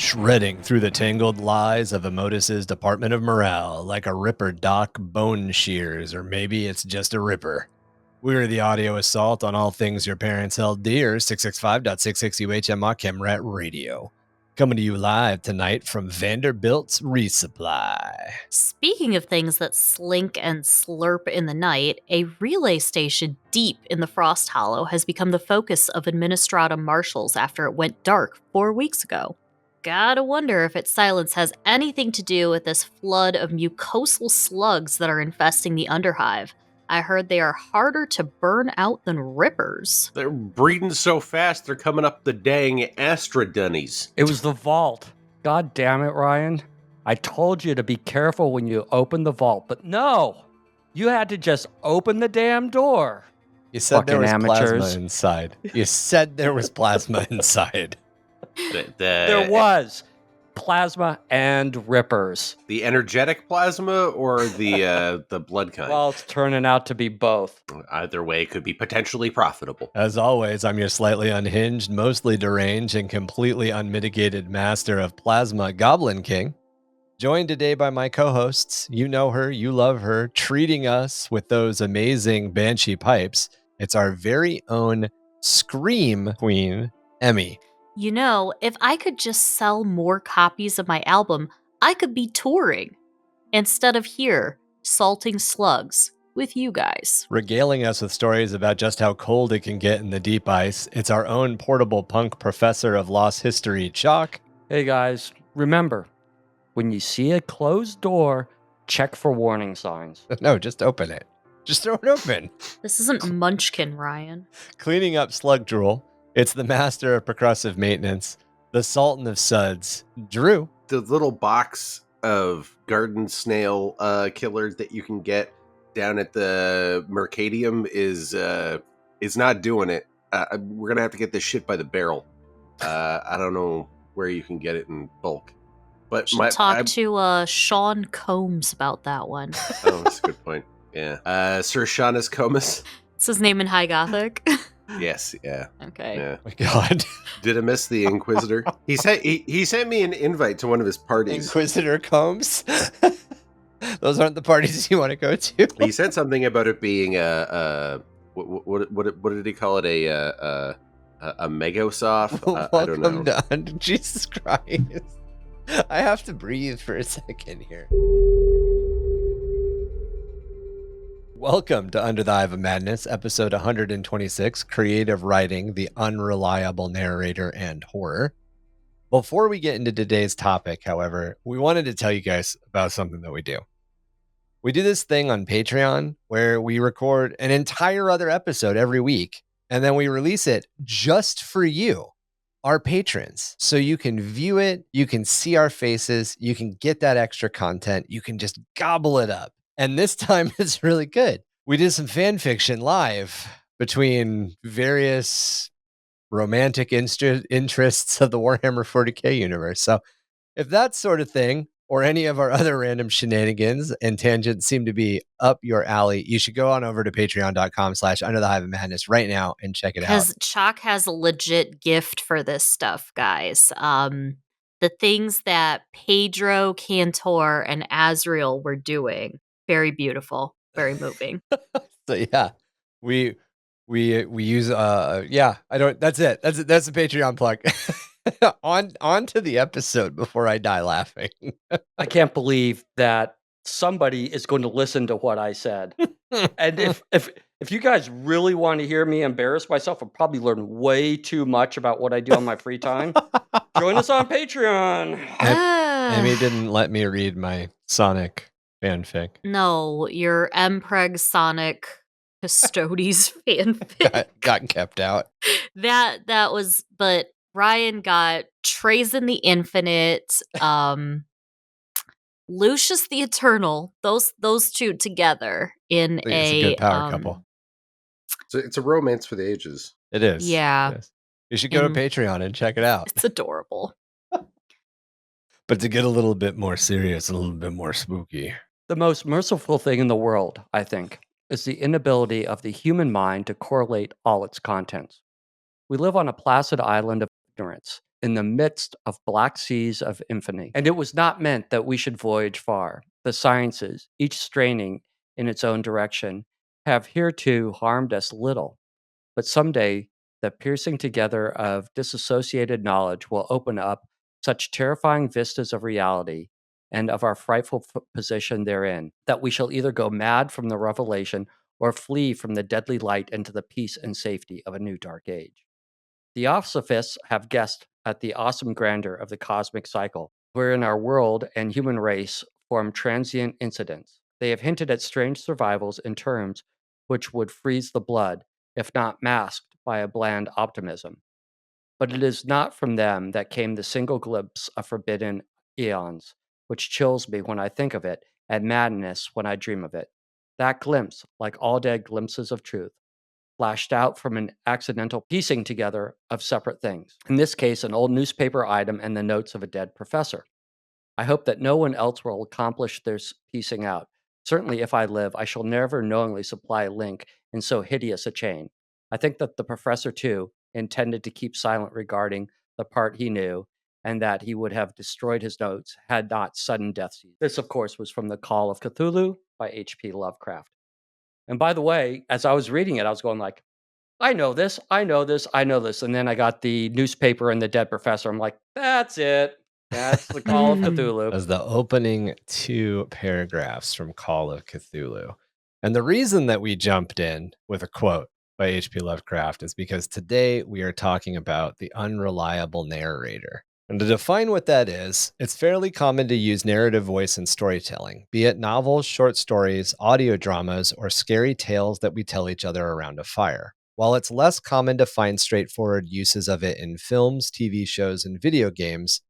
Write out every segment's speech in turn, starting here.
Shredding through the tangled lies of Emotus's Department of Morale like a Ripper Doc bone shears, or maybe it's just a ripper. We're the audio assault on all things your parents held dear, 665.66 UHMR Chemrat Radio. Coming to you live tonight from Vanderbilt's Resupply. Speaking of things that slink and slurp in the night, a relay station deep in the Frost Hollow has become the focus of Administrata marshals after it went dark 4 weeks ago. Gotta wonder if its silence has anything to do with this flood of mucosal slugs that are infesting the Underhive. I heard they are harder to burn out than rippers. They're breeding so fast, they're coming up the dang Astrodunnies. It was the vault. God damn it, Ryan. I told you to be careful when you open the vault, but no! You had to just open the damn door. You said there was amateurs. plasma inside. You said there was plasma inside. There was plasma and rippers. The energetic plasma or the blood kind? Well, it's turning out to be both. Either way could be potentially profitable. As always, I'm your slightly unhinged, mostly deranged, and completely unmitigated master of plasma, Goblin King. Joined today by my co-hosts. You know her, you love her, treating us with those amazing Banshee pipes. It's our very own Scream Queen, Emmy. You know, if I could just sell more copies of my album, I could be touring instead of here, salting slugs with you guys. Regaling us with stories about just how cold it can get in the deep ice, it's our own portable punk professor of lost history, Chac. Hey guys, remember, when you see a closed door, check for warning signs. No, just open it. Just throw it open. This isn't Munchkin, Ryan. Cleaning up slug drool. It's the master of percussive maintenance, the Sultan of Suds, Drew. The little box of garden snail killer that you can get down at the Mercadium is not doing it. We're gonna have to get this shit by the barrel. I don't know where you can get it in bulk. But Talk to Sean Combs about that one. Oh, that's a good point. Yeah. Sir Shaunus Comus. It's his name in High Gothic. Yes, yeah. Okay. Yeah. Oh my God. Did I miss the Inquisitor? He sent me an invite to one of his parties. Inquisitor Combs. Those aren't the parties you want to go to. He said something about it being what did he call it? A Megosoft? I don't know. Welcome to Jesus Christ. I have to breathe for a second here. Welcome to Under the Hive of Madness, episode 126, Creative Writing, the Unreliable Narrator, and Horror. Before we get into today's topic, however, we wanted to tell you guys about something that we do. We do this thing on Patreon where we record an entire other episode every week, and then we release it just for you, our patrons. So you can view it, you can see our faces, you can get that extra content, you can just gobble it up. And this time it's really good. We did some fan fiction live between various romantic interests of the Warhammer 40k universe. So if that sort of thing or any of our other random shenanigans and tangents seem to be up your alley, you should go on over to patreon.com/Under the Hive of Madness right now and check it out. Because Chac has a legit gift for this stuff, guys. The things that Pedro, Cantor, and Azrael were doing. Very beautiful, very moving. So yeah, we use that's it. That's the Patreon plug. on to the episode before I die laughing. I can't believe that somebody is going to listen to what I said. And if you guys really want to hear me embarrass myself, I'll probably learn way too much about what I do on my free time. Join us on Patreon. Emmy didn't let me read my Sonic fanfic. No, your Mpreg Sonic Custodes fanfic got kept out. That was, but Ryan got Trazen the Infinite, Lucius the Eternal. Those two together in It's a good power couple. So it's a romance for the ages. It is. Yeah. It is. You should go to Patreon and check it out. It's adorable. But to get a little bit more serious and a little bit more spooky. The most merciful thing in the world, I think, is the inability of the human mind to correlate all its contents. We live on a placid island of ignorance, in the midst of black seas of infamy. And it was not meant that we should voyage far. The sciences, each straining in its own direction, have hereto harmed us little. But someday, the piercing together of disassociated knowledge will open up such terrifying vistas of reality and of our frightful position therein, that we shall either go mad from the revelation or flee from the deadly light into the peace and safety of a new dark age. Theosophists have guessed at the awesome grandeur of the cosmic cycle, wherein our world and human race form transient incidents. They have hinted at strange survivals in terms which would freeze the blood, if not masked by a bland optimism. But it is not from them that came the single glimpse of forbidden eons, which chills me when I think of it, and madness when I dream of it. That glimpse, like all dead glimpses of truth, flashed out from an accidental piecing together of separate things. In this case, an old newspaper item and the notes of a dead professor. I hope that no one else will accomplish this piecing out. Certainly, if I live, I shall never knowingly supply a link in so hideous a chain. I think that the professor, too, intended to keep silent regarding the part he knew, and that he would have destroyed his notes had not sudden death seized. This, of course, was from The Call of Cthulhu by H.P. Lovecraft. And by the way, as I was reading it, I was going like, I know this, I know this, I know this. And then I got the newspaper and the dead professor. I'm like, that's it. That's the Call of Cthulhu. As the opening 2 paragraphs from Call of Cthulhu. And the reason that we jumped in with a quote by H.P. Lovecraft is because today we are talking about the unreliable narrator. And to define what that is, it's fairly common to use narrative voice in storytelling, be it novels, short stories, audio dramas, or scary tales that we tell each other around a fire. While it's less common to find straightforward uses of it in films, TV shows, and video games,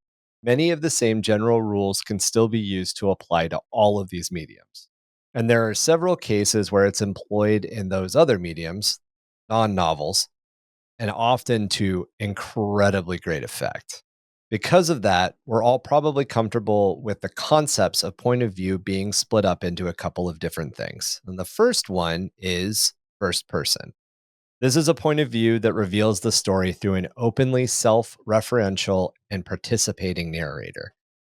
many of the same general rules can still be used to apply to all of these mediums. And there are several cases where it's employed in those other mediums, non-novels, and often to incredibly great effect. Because of that, we're all probably comfortable with the concepts of point of view being split up into a couple of different things. And the first one is first person. This is a point of view that reveals the story through an openly self-referential and participating narrator.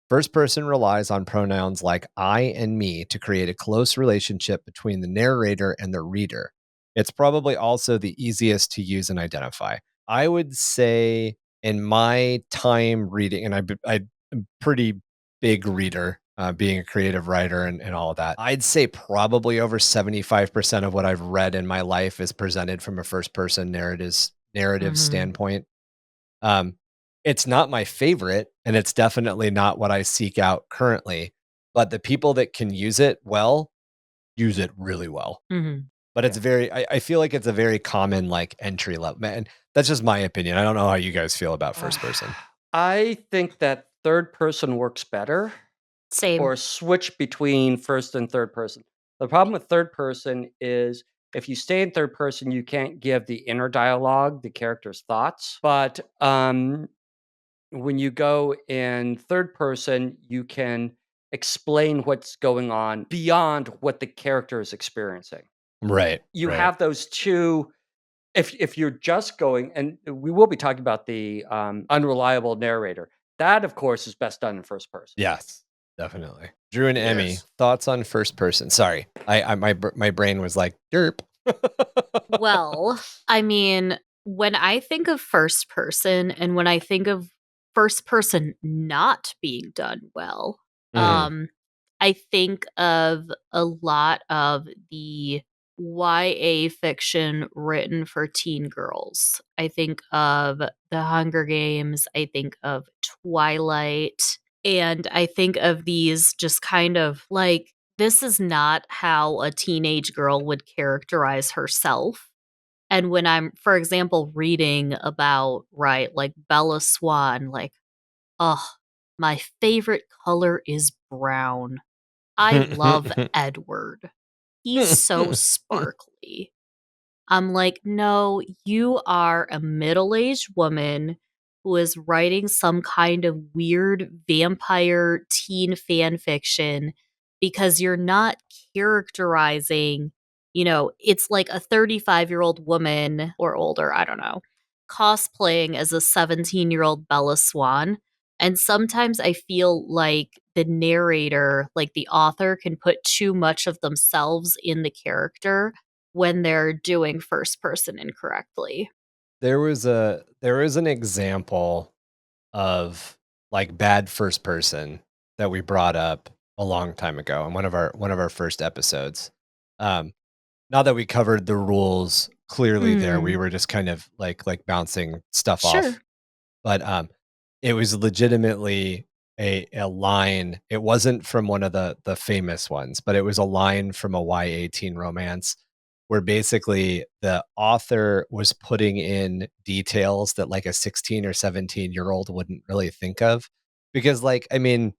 First person relies on pronouns like I and me to create a close relationship between the narrator and the reader. It's probably also the easiest to use and identify. I would say in my time reading, and I'm a pretty big reader, being a creative writer and all of that, I'd say probably over 75% of what I've read in my life is presented from a first person narrative standpoint. It's not my favorite, and it's definitely not what I seek out currently, but the people that can use it well, use it really well. Mhm. But it's I feel like it's a very common like entry level. Man, that's just my opinion. I don't know how you guys feel about first person. I think that third person works better, Same. or switch between first and third person. The problem with third person is if you stay in third person, you can't give the inner dialogue, the character's thoughts. But when you go in third person, you can explain what's going on beyond what the character is experiencing. Right. You right. have those two. If you're just going, and we will be talking about the unreliable narrator. That, of course, is best done in first person. Yes, definitely. Drew and Emmy, Yes. thoughts on first person? Sorry, my brain was like derp. Well, I mean, when I think of first person and when I think of first person not being done well, Mhm. I think of a lot of the YA fiction written for teen girls. I think of The Hunger Games, I think of Twilight, and I think of these just kind of like this is not how a teenage girl would characterize herself. And when I'm, for example, reading about, right, like Bella Swan, like, oh, my favorite color is brown. I love Edward. He's so sparkly. I'm like, no, you are a middle aged woman who is writing some kind of weird vampire teen fan fiction because you're not characterizing, it's like a 35-year-old woman or older, I don't know, cosplaying as a 17-year-old Bella Swan, and sometimes I feel like the narrator, like the author, can put too much of themselves in the character when they're doing first person incorrectly. There is an example of like bad first person that we brought up a long time ago in one of our first episodes. Um, Not that we covered the rules clearly there, we were just kind of like bouncing stuff off. Sure. But it was legitimately a line. It wasn't from one of the famous ones, but it was a line from a Y18 romance where basically the author was putting in details that like a 16 or 17-year-old wouldn't really think of. Because like, I mean,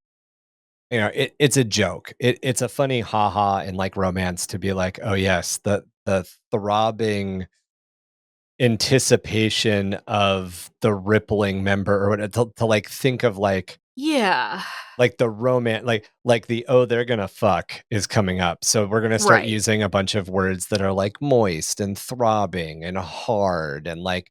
it's a joke. It's a funny haha in like romance to be like, oh yes, the throbbing anticipation of the rippling member or whatever to like think of Yeah. like the romance like the oh they're gonna fuck is coming up, so we're gonna start Right. using a bunch of words that are like moist and throbbing and hard and like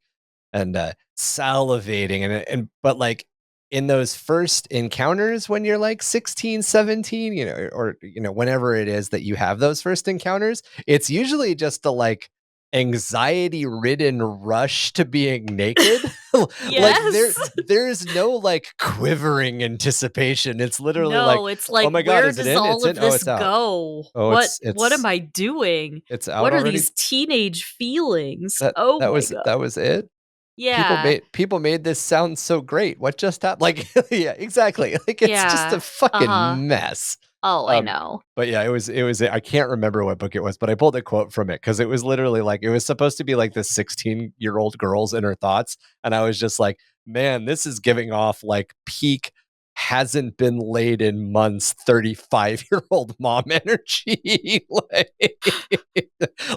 and salivating and but like in those first encounters when you're like 16, 17, or whenever it is that you have those first encounters, it's usually just a like anxiety ridden rush to being naked. Like Yes. there's no like quivering anticipation. It's literally like, No, it's oh like, my god, where is it does in? all It's of in. Oh, this it's out. go? Oh, What am I doing? it's out What are already. these teenage feelings? That Oh that my was god. that was it. Yeah. People made this sound so great. What just happened? Like, yeah, exactly. Like it's just a Yeah. Uh-huh. fucking mess. Oh, I Um, know. but yeah, it was I can't remember what book it was, but I pulled a quote from it because it was literally like it was supposed to be like this 16-year-old girl's inner thoughts, and I was just like, man, this is giving off like peak hasn't been laid in months 35-year-old mom energy.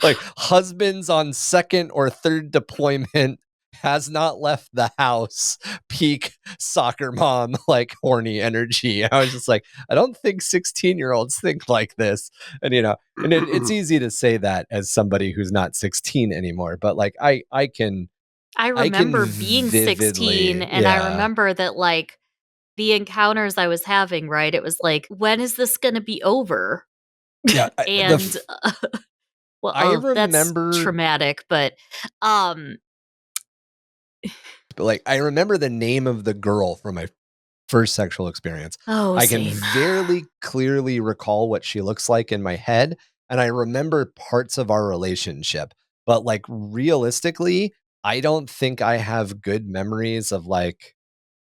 Like husbands on second or third deployment, has not left the house, peak soccer mom, like horny energy. I was just like, I don't think 16-year-olds think like this. And and it's easy to say that as somebody who's not 16 anymore, but like I can I remember being 16, vividly, and I yeah. remember that, like, the encounters I was having, right? It was like, when is this gonna be over? Yeah, And, well, I oh, that's remember traumatic, but, um like I remember the name of the girl from my first sexual experience. oh, I can same. very clearly recall what she looks like in my head, and I remember parts of our relationship. But like realistically, I don't think I have good memories of like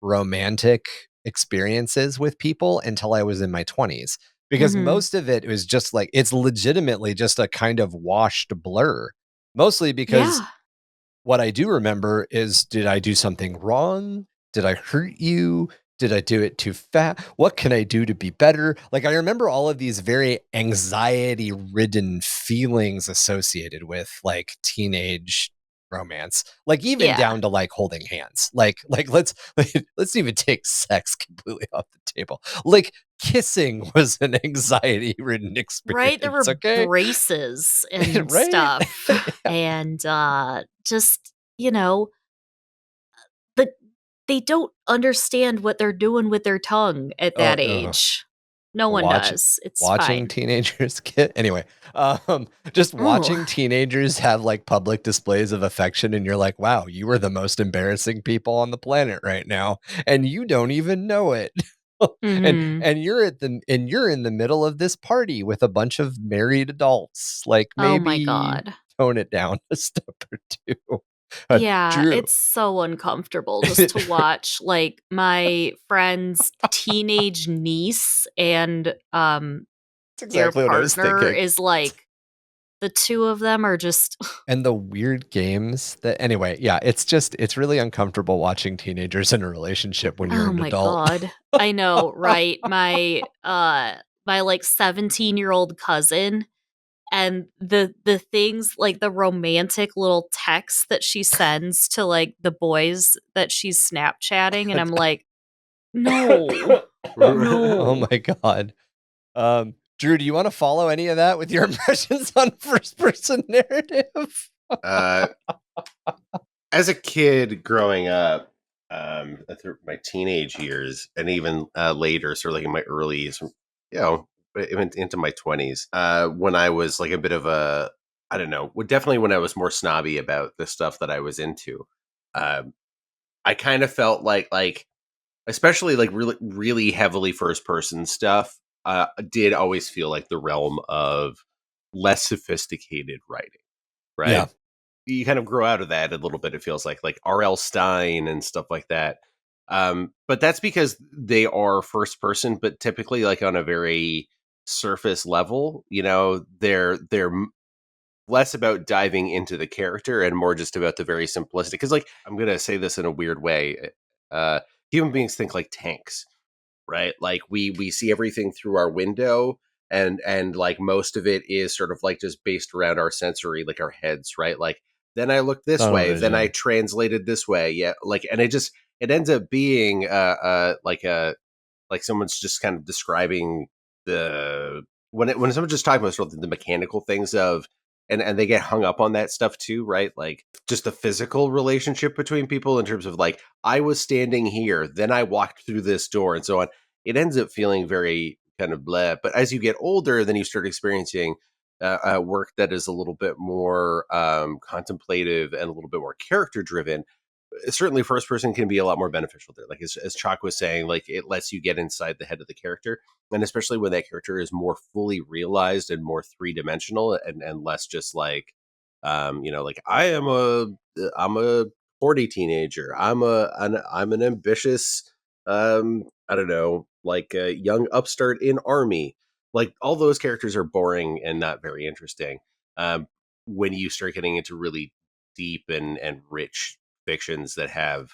romantic experiences with people until I was in my 20s. Because Mhm. most of it was just like it's legitimately just a kind of washed blur. Mostly because Yeah. what I do remember is, did I do something wrong? Did I hurt you? Did I do it too fast? What can I do to be better? Like, I remember all of these very anxiety ridden feelings associated with like teenage romance, like even Yeah. down to like holding hands. Like let's even take sex completely off the table. Like kissing was an anxiety ridden Right? There experience. were Okay. braces and Right. stuff, and, just, the they don't understand what they're doing with their tongue at Oh, that age. No one watch does. It's watching fine. teenagers get anyway, just Oh. watching teenagers have like public displays of affection and you're like, wow, you are the most embarrassing people on the planet right now and you don't even know it. and Mhm. you're in the middle of this party with a bunch of married adults, like Oh my maybe god. tone it down a step or two. Yeah, Drew. it's so uncomfortable just to watch, like, my friend's teenage niece and, That's their exactly what I was partner thinking. is, like, the 2 of them are just And the weird games that anyway, yeah, it's really uncomfortable watching teenagers in a relationship when you're oh an my adult. god. I know, right? My, like, 17-year-old cousin, and the things like, the romantic little texts that she sends to, like, the boys that she's Snapchatting, and I'm like, "No. Oh No." my god. Drew, do you wanna follow any of that with your impressions on first person narrative? uh, As a kid growing up, through my teenage years and even later, sort of like in my earlies, even into my 20s, when I was like a bit of a, I don't know, definitely when I was more snobby about the stuff that I was into, um, I kind of felt like, especially like really, really heavily first person stuff, did always feel like the realm of less sophisticated writing, Yeah. right? You kind of grow out of that a little bit. It feels like R.L. Stein and stuff like that. But that's because they are first person, but typically like on a very surface level. They're less about diving into the character and more just about the very simplistic. Because like I'm gonna say this in a weird way, uh, human beings think like tanks, right? Like we see everything through our window, and like most of it is sort of like just based around our sensory, like our heads, right? Like then I looked this Tunnel way, then I vision. translated this way, yeah. Like and it ends up being like a like someone's just kind of describing the when someone's just talking about sort of the mechanical things of and they get hung up on that stuff too, right? Like just the physical relationship between people in terms of like I was standing here, then I walked through this door and so on. It ends up feeling very kind of blah. But as you get older, then you start experiencing work that is a little bit more contemplative and a little bit more character driven. Certainly first person can be a lot more beneficial there, like as Chac was saying, like it lets you get inside the head of the character, and especially when that character is more fully realized and more three-dimensional and less just like like I'm a horny teenager, I'm an ambitious I don't know, like a young upstart in army. Like all those characters are boring and not very interesting. When you start getting into really deep and rich fictions that have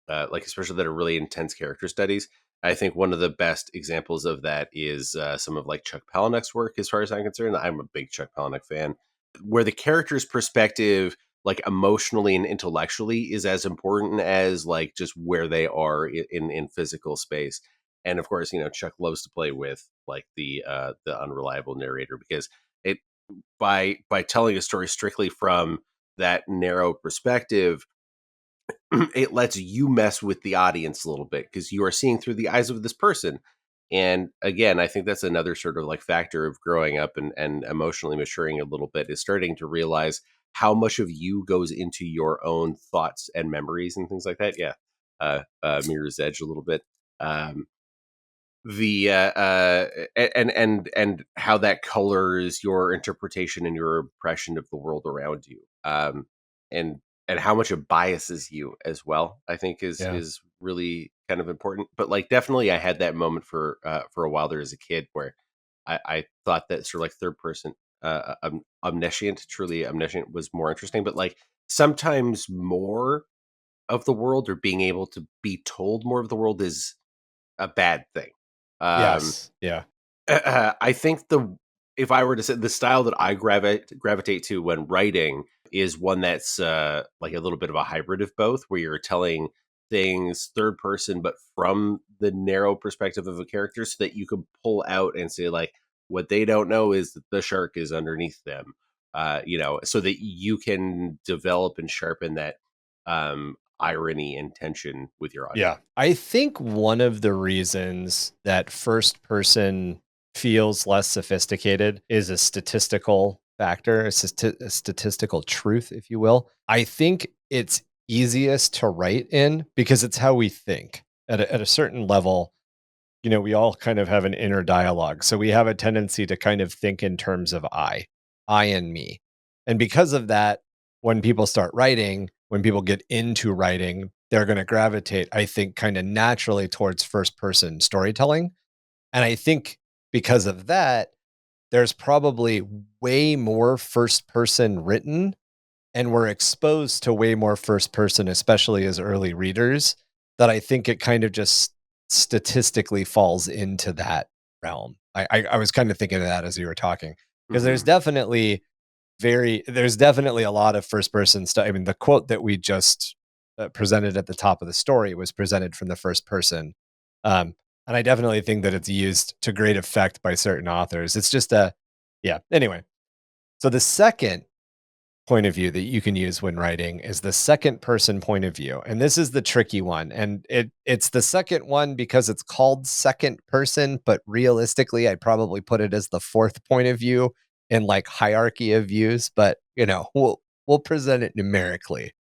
like especially that are really intense character studies. I think one of the best examples of that is some of like Chuck Palahniuk's work. As far as I'm concerned, I'm a big Chuck Palahniuk fan, where the character's perspective, like emotionally and intellectually, is as important as like just where they are in physical space. And of course, Chuck loves to play with like the unreliable narrator because it by telling a story strictly from that narrow perspective, it lets you mess with the audience a little bit because you are seeing through the eyes of this person. And again, I think that's another sort of like factor of growing up and emotionally maturing a little bit, is starting to realize how much of you goes into your own thoughts and memories and things like that. Yeah. Mirror's Edge a little bit. Um, the and how that colors your interpretation and your impression of the world around you, and how much it biases you as well, I think Yeah. is really kind of important. But like definitely I had that moment for a while there as a kid where I thought that sort of like third person omniscient, truly omniscient, was more interesting. But like sometimes more of the world, or being able to be told more of the world, is a bad thing. Um, Yes. Yeah. I think the if I were to say the style that I gravitate to when writing is one that's like a little bit of a hybrid of both, where you're telling things third person, but from the narrow perspective of a character, so that you can pull out and say like, what they don't know is that the shark is underneath them. So that you can develop and sharpen that irony and tension with your audience. Yeah. I think one of the reasons that first person feels less sophisticated is a statistical factor, a statistical truth, if you will. I think it's easiest to write in because it's how we think. At a certain level, we all kind of have an inner dialogue. So we have a tendency to kind of think in terms of I and me. And because of that, when people start writing, when people get into writing, they're going to gravitate, I think, kind of naturally towards first person storytelling. And I think because of that, there's probably way more first person written, and we're exposed to way more first person, especially as early readers, that I think it kind of just statistically falls into that realm. I was kind of thinking of that as you were talking, because Hmm. there's definitely a lot of first person stuff. I mean, the quote that we just presented at the top of the story was presented from the first person. And I definitely think that it's used to great effect by certain authors. It's just yeah. Anyway, so the second point of view that you can use when writing is the second person point of view. And this is the tricky one. And it's the second one because it's called second person, but realistically, I'd probably put it as the fourth point of view in like hierarchy of views, but we'll present it numerically.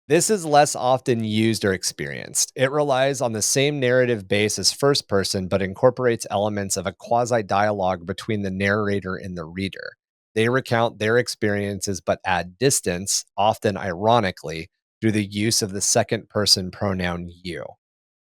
This is less often used or experienced. It relies on the same narrative base as first person, but incorporates elements of a quasi-dialogue between the narrator and the reader. They recount their experiences, but add distance, often ironically, through the use of the second person pronoun you.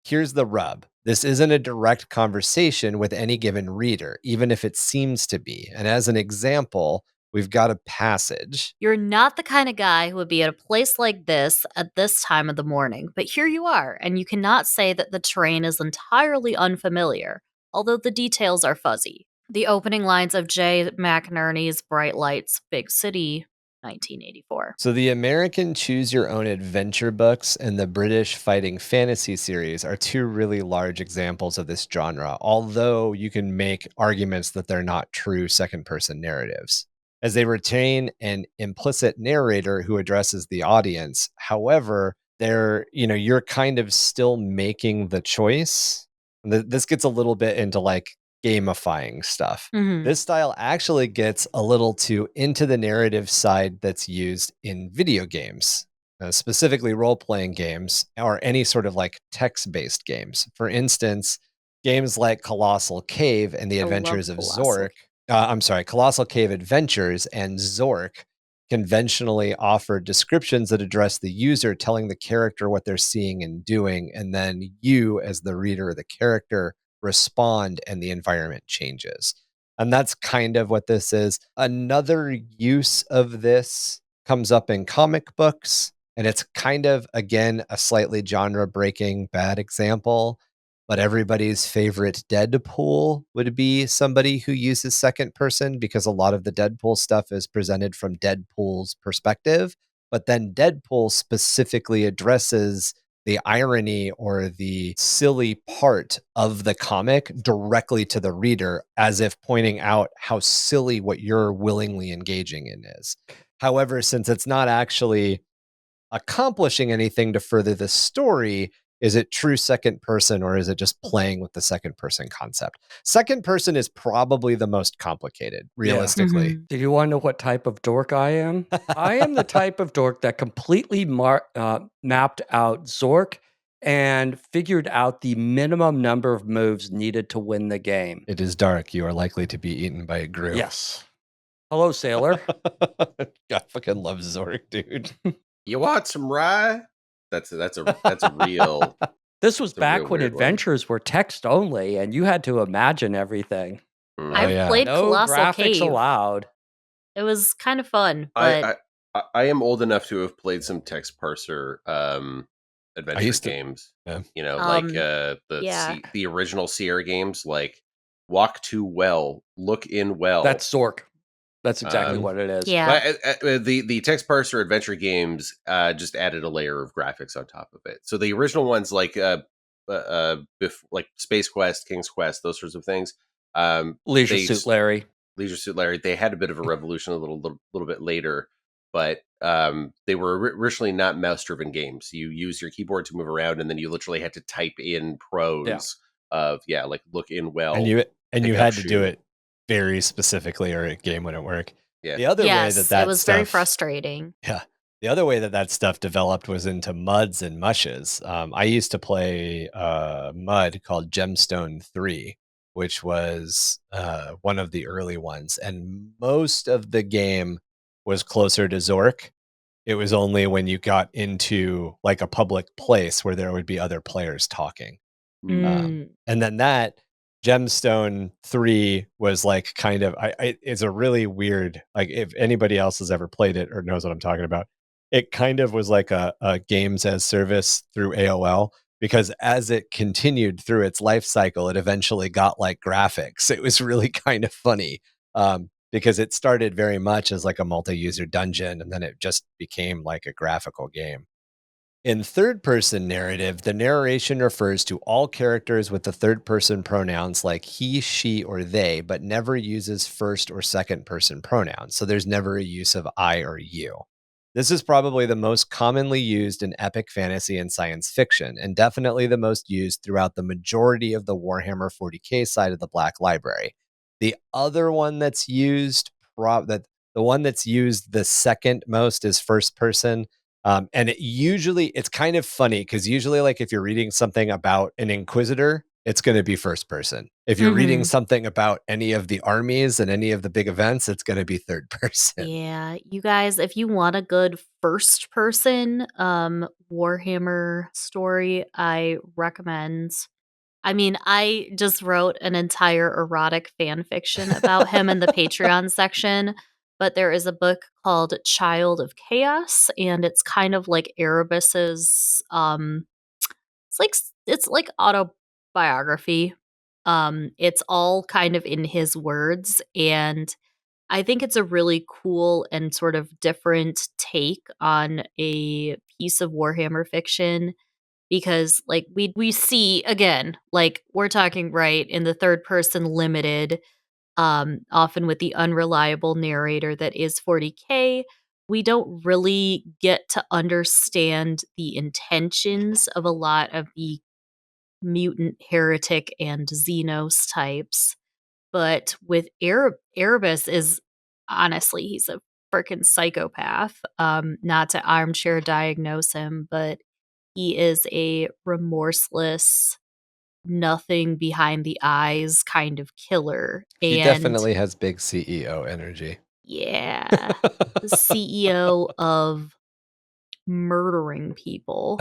Here's the rub. This isn't a direct conversation with any given reader, even if it seems to be. And as an example, we've got a passage. You're not the kind of guy who would be at a place like this at this time of the morning, but here you are, and you cannot say that the terrain is entirely unfamiliar, although the details are fuzzy. The opening lines of J. McInerney's Bright Lights, Big City, 1984. So the American Choose Your Own Adventure books and the British Fighting Fantasy series are two really large examples of this genre, although you can make arguments that they're not true second-person narratives, as they retain an implicit narrator who addresses the audience. However, you're kind of still making the choice. This gets a little bit into like gamifying stuff. This style actually gets a little too into the narrative side that's used in video games, specifically role-playing games or any sort of like text-based games. For instance, games like Colossal Cave and the Adventures of Zork. Colossal Cave Adventures and Zork conventionally offer descriptions that address the user, telling the character what they're seeing and doing, and then you, as the reader or the character, respond and the environment changes. And that's kind of what this is. Another use of this comes up in comic books, and it's kind of, again, a slightly genre-breaking bad example, but everybody's favorite Deadpool would be somebody who uses second person because a lot of the Deadpool stuff is presented from Deadpool's perspective, but then Deadpool specifically addresses the irony or the silly part of the comic directly to the reader, as if pointing out how silly what you're willingly engaging in is. However, since it's not actually accomplishing anything to further the story, is it true second person or is it just playing with the second person concept? Second person is probably the most complicated, realistically. Do you want to know what type of dork I am? I am the type of dork that completely mapped out Zork and figured out the minimum number of moves needed to win the game. It is dark. You are likely to be eaten by a Gru. Yes. Hello, sailor. I fucking love Zork, dude. You want some rye? That's a real. This was It's a back real when weird one. adventures were text only, and you had to imagine everything. I've played No Colossal graphics Cave. allowed. It was kind of fun, but I am old enough to have played some text parser adventure games. Yeah. Like the original Sierra games, like Walk to Well, Look in Well. That's Zork. That's exactly what it is. Yeah. But the text parser adventure games just added a layer of graphics on top of it. So the original ones, like Space Quest, King's Quest, those sorts of things. Leisure Suit Larry, they had a bit of a revolution a little bit later, but they were originally not mouse-driven games. You use your keyboard to move around, and then you literally had to type in prose of like look in well, and you had to do it very specifically, or a game wouldn't work. Yeah. The other way that it was very frustrating. Yeah. The other way that stuff developed was into muds and mushes. I used to play a mud called Gemstone 3, which was one of the early ones. And most of the game was closer to Zork. It was only when you got into like a public place where there would be other players talking. And then that Gemstone 3 was like kind of, it's a really weird, like if anybody else has ever played it or knows what I'm talking about, it kind of was like a games as service through AOL, because as it continued through its life cycle, it eventually got like graphics. It was really kind of funny because it started very much as like a multi-user dungeon, and then it just became like a graphical game. In third-person narrative, the narration refers to all characters with the third-person pronouns like he, she, or they, but never uses first or second-person pronouns. So there's never a use of I or you. This is probably the most commonly used in epic fantasy and science fiction, and definitely the most used throughout the majority of the Warhammer 40K side of the Black Library. The other one that's used, the one that's used the second most is first person. And it's kind of funny because usually, like, if you're reading something about an Inquisitor, it's going to be first person. If you're reading something about any of the armies and any of the big events, it's going to be third person. Yeah, you guys, if you want a good first person Warhammer story, I recommend. I mean, I just wrote an entire erotic fan fiction about him in the Patreon section, but there is a book called Child of Chaos, and it's kind of like Erebus's it's like autobiography. It's all kind of in his words, and I think it's a really cool and sort of different take on a piece of Warhammer fiction because like we see again, like we're talking right in the third person limited, often with the unreliable narrator that is 40K, we don't really get to understand the intentions of a lot of the mutant heretic and Xenos types. But with Erebus is honestly, he's a freaking psychopath. Not to armchair diagnose him, but he is a remorseless, nothing behind the eyes kind of killer. He And definitely has big CEO energy. yeah, the CEO of murdering people.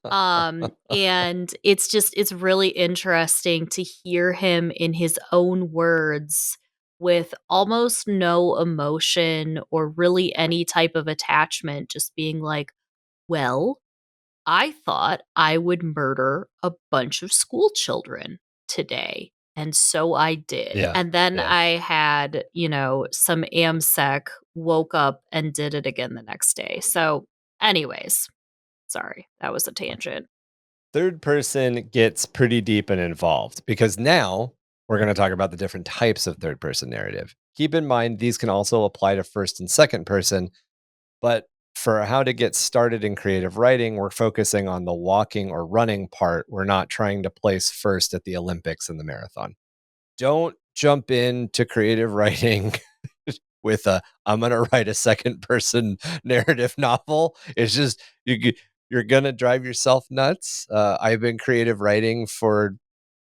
And it's really interesting to hear him in his own words with almost no emotion or really any type of attachment, just being like, well, I thought I would murder a bunch of school children today. And so I did. Yeah, And then yeah. I had, some AMSEC, woke up and did it again the next day. So, anyways, sorry, that was a tangent. Third person gets pretty deep and involved because now we're going to talk about the different types of third person narrative. Keep in mind, these can also apply to first and second person, but for how to get started in creative writing, we're focusing on the walking or running part. We're not trying to place first at the Olympics and the marathon. Don't jump into creative writing with I'm going to write a second person narrative novel. It's just you're going to drive yourself nuts. I've been creative writing for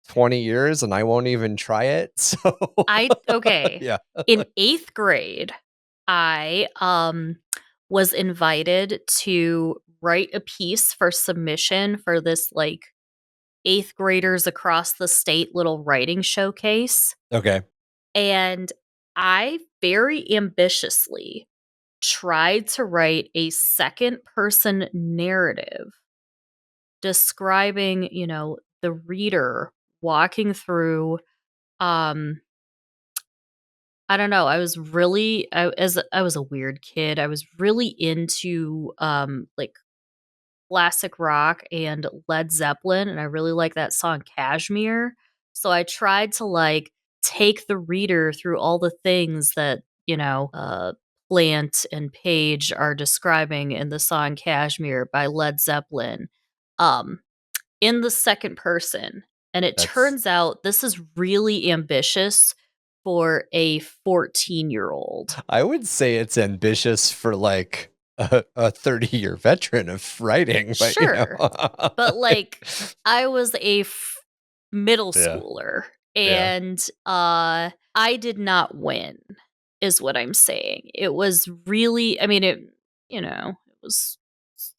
20 years and I won't even try it. So Okay. yeah. In 8th grade, I was invited to write a piece for submission for this like 8th graders across the state little writing showcase. Okay. And I very ambitiously tried to write a second person narrative describing, the reader walking through I don't know, I was a weird kid. I was really into like classic rock and Led Zeppelin, and I really like that song Kashmir. So I tried to like take the reader through all the things that, Plant and Page are describing in the song Kashmir by Led Zeppelin. Um in the second person. And it That's turns out this is really ambitious for a 14-year-old. I would say it's ambitious for like a 30-year veteran of writing, but Sure. But like I was a middle Yeah. schooler Yeah. and I did not win is what I'm saying. It was really it was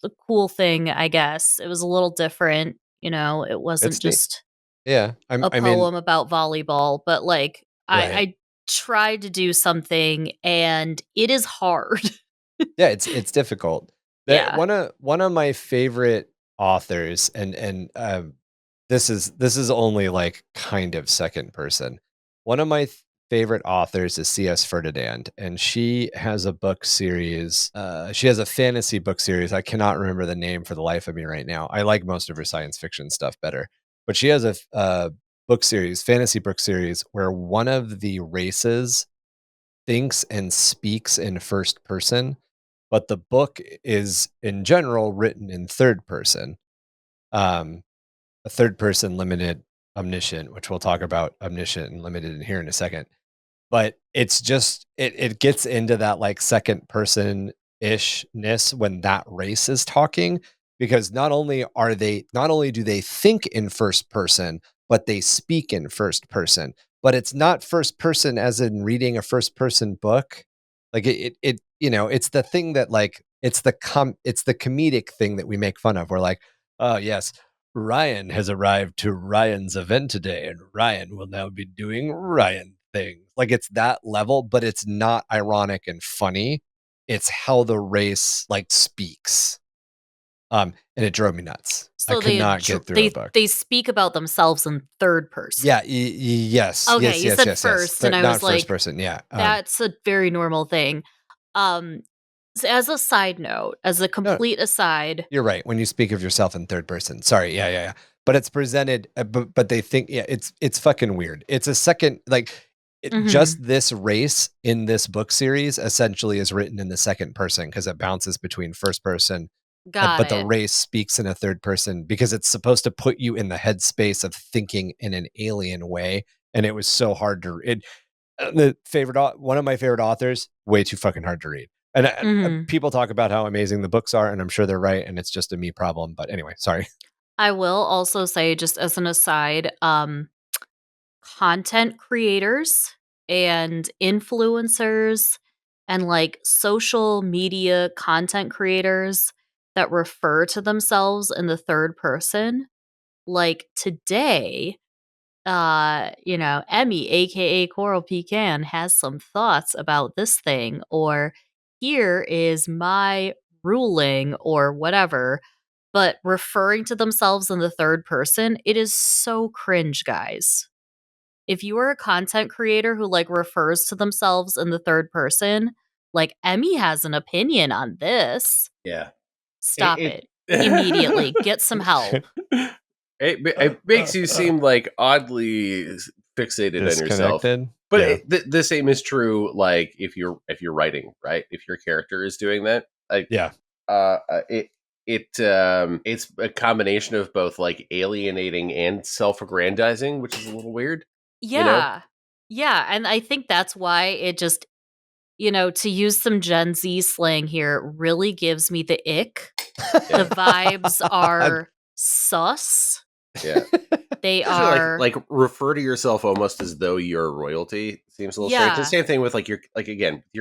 the cool thing, I guess. It was a little different, it wasn't It's neat. just Yeah. a I mean, poem about volleyball, but like right. I tried to do something and it is hard. Yeah, it's difficult. That Yeah. one of my favorite authors, and this is only like kind of second person. One of my favorite authors is C.S. Ferdinand, and she has a book series. She has a fantasy book series. I cannot remember the name for the life of me right now. I like most of her science fiction stuff better, but she has a book series, fantasy book series, where one of the races thinks and speaks in first person. but the book is in general written in third person. A third person limited omniscient, which we'll talk about omniscient and limited in here in a second. But it's just it gets into that like second person ishness when that race is talking, because not only do they think in first person, but they speak in first person. But it's not first person as in reading a first person book. Like it it's the thing that like it's the comedic thing that we make fun of. We're like, oh yes, Ryan has arrived to Ryan's event today, and Ryan will now be doing Ryan things. Like it's that level, but it's not ironic and funny. It's how the race like speaks. And it drove me nuts. I So could not get through a book. they speak about themselves in third person. Yeah, yes. Okay, yes, you yes, said yes, first, yes. and I Not was first like, person. Yeah. that's a very normal thing. So as a side note, as a complete aside, you're right. When you speak of yourself in third person. Sorry. Yeah. But it's presented, but they think, yeah, it's fucking weird. It's a second, like, just this race in this book series essentially is written in the second person because it bounces between first person. But the race speaks in a third person because it's supposed to put you in the headspace of thinking in an alien way. And it was so hard to read. One of my favorite authors, way too fucking hard to read. And people talk about how amazing the books are, and I'm sure they're right, and it's just a me problem. But anyway, sorry. I will also say, just as an aside, content creators and influencers and like social media content creators that refer to themselves in the third person, like today, Emmy, aka Coral Pecan, has some thoughts about this thing, or here is my ruling, or whatever. But referring to themselves in the third person, it is so cringe, guys. If you are a content creator who like refers to themselves in the third person, like Emmy has an opinion on this. Yeah. Stop it. Immediately. Get some help. It makes you seem like oddly fixated on yourself. Disconnected. But the same is true. Like if you're writing, right? If your character is doing that, like it's a combination of both like alienating and self-aggrandizing, which is a little weird. Yeah. Yeah, and I think that's why it just, to use some Gen Z slang here, really gives me the ick. The vibes are sus. Yeah. They are like refer to yourself almost as though you're royalty. Seems a little strange. The same thing with like your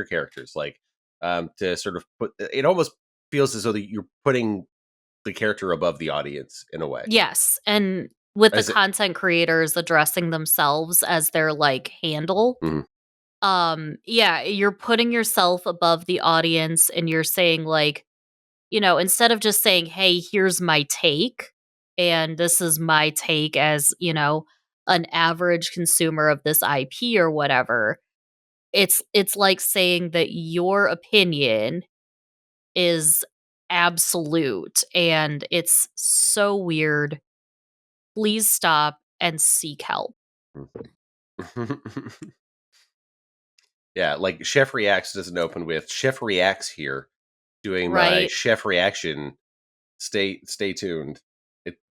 characters, like to sort of put it almost feels as though that you're putting the character above the audience in a way. Yes, and with the content creators addressing themselves as their like handle. You're putting yourself above the audience, and you're saying like, instead of just saying, hey, here's my take, and this is my take as, an average consumer of this IP or whatever, it's like saying that your opinion is absolute, and it's so weird. Please stop and seek help. Yeah, like Chef Reacts doesn't open with Chef Reacts here doing my chef reaction. Stay tuned.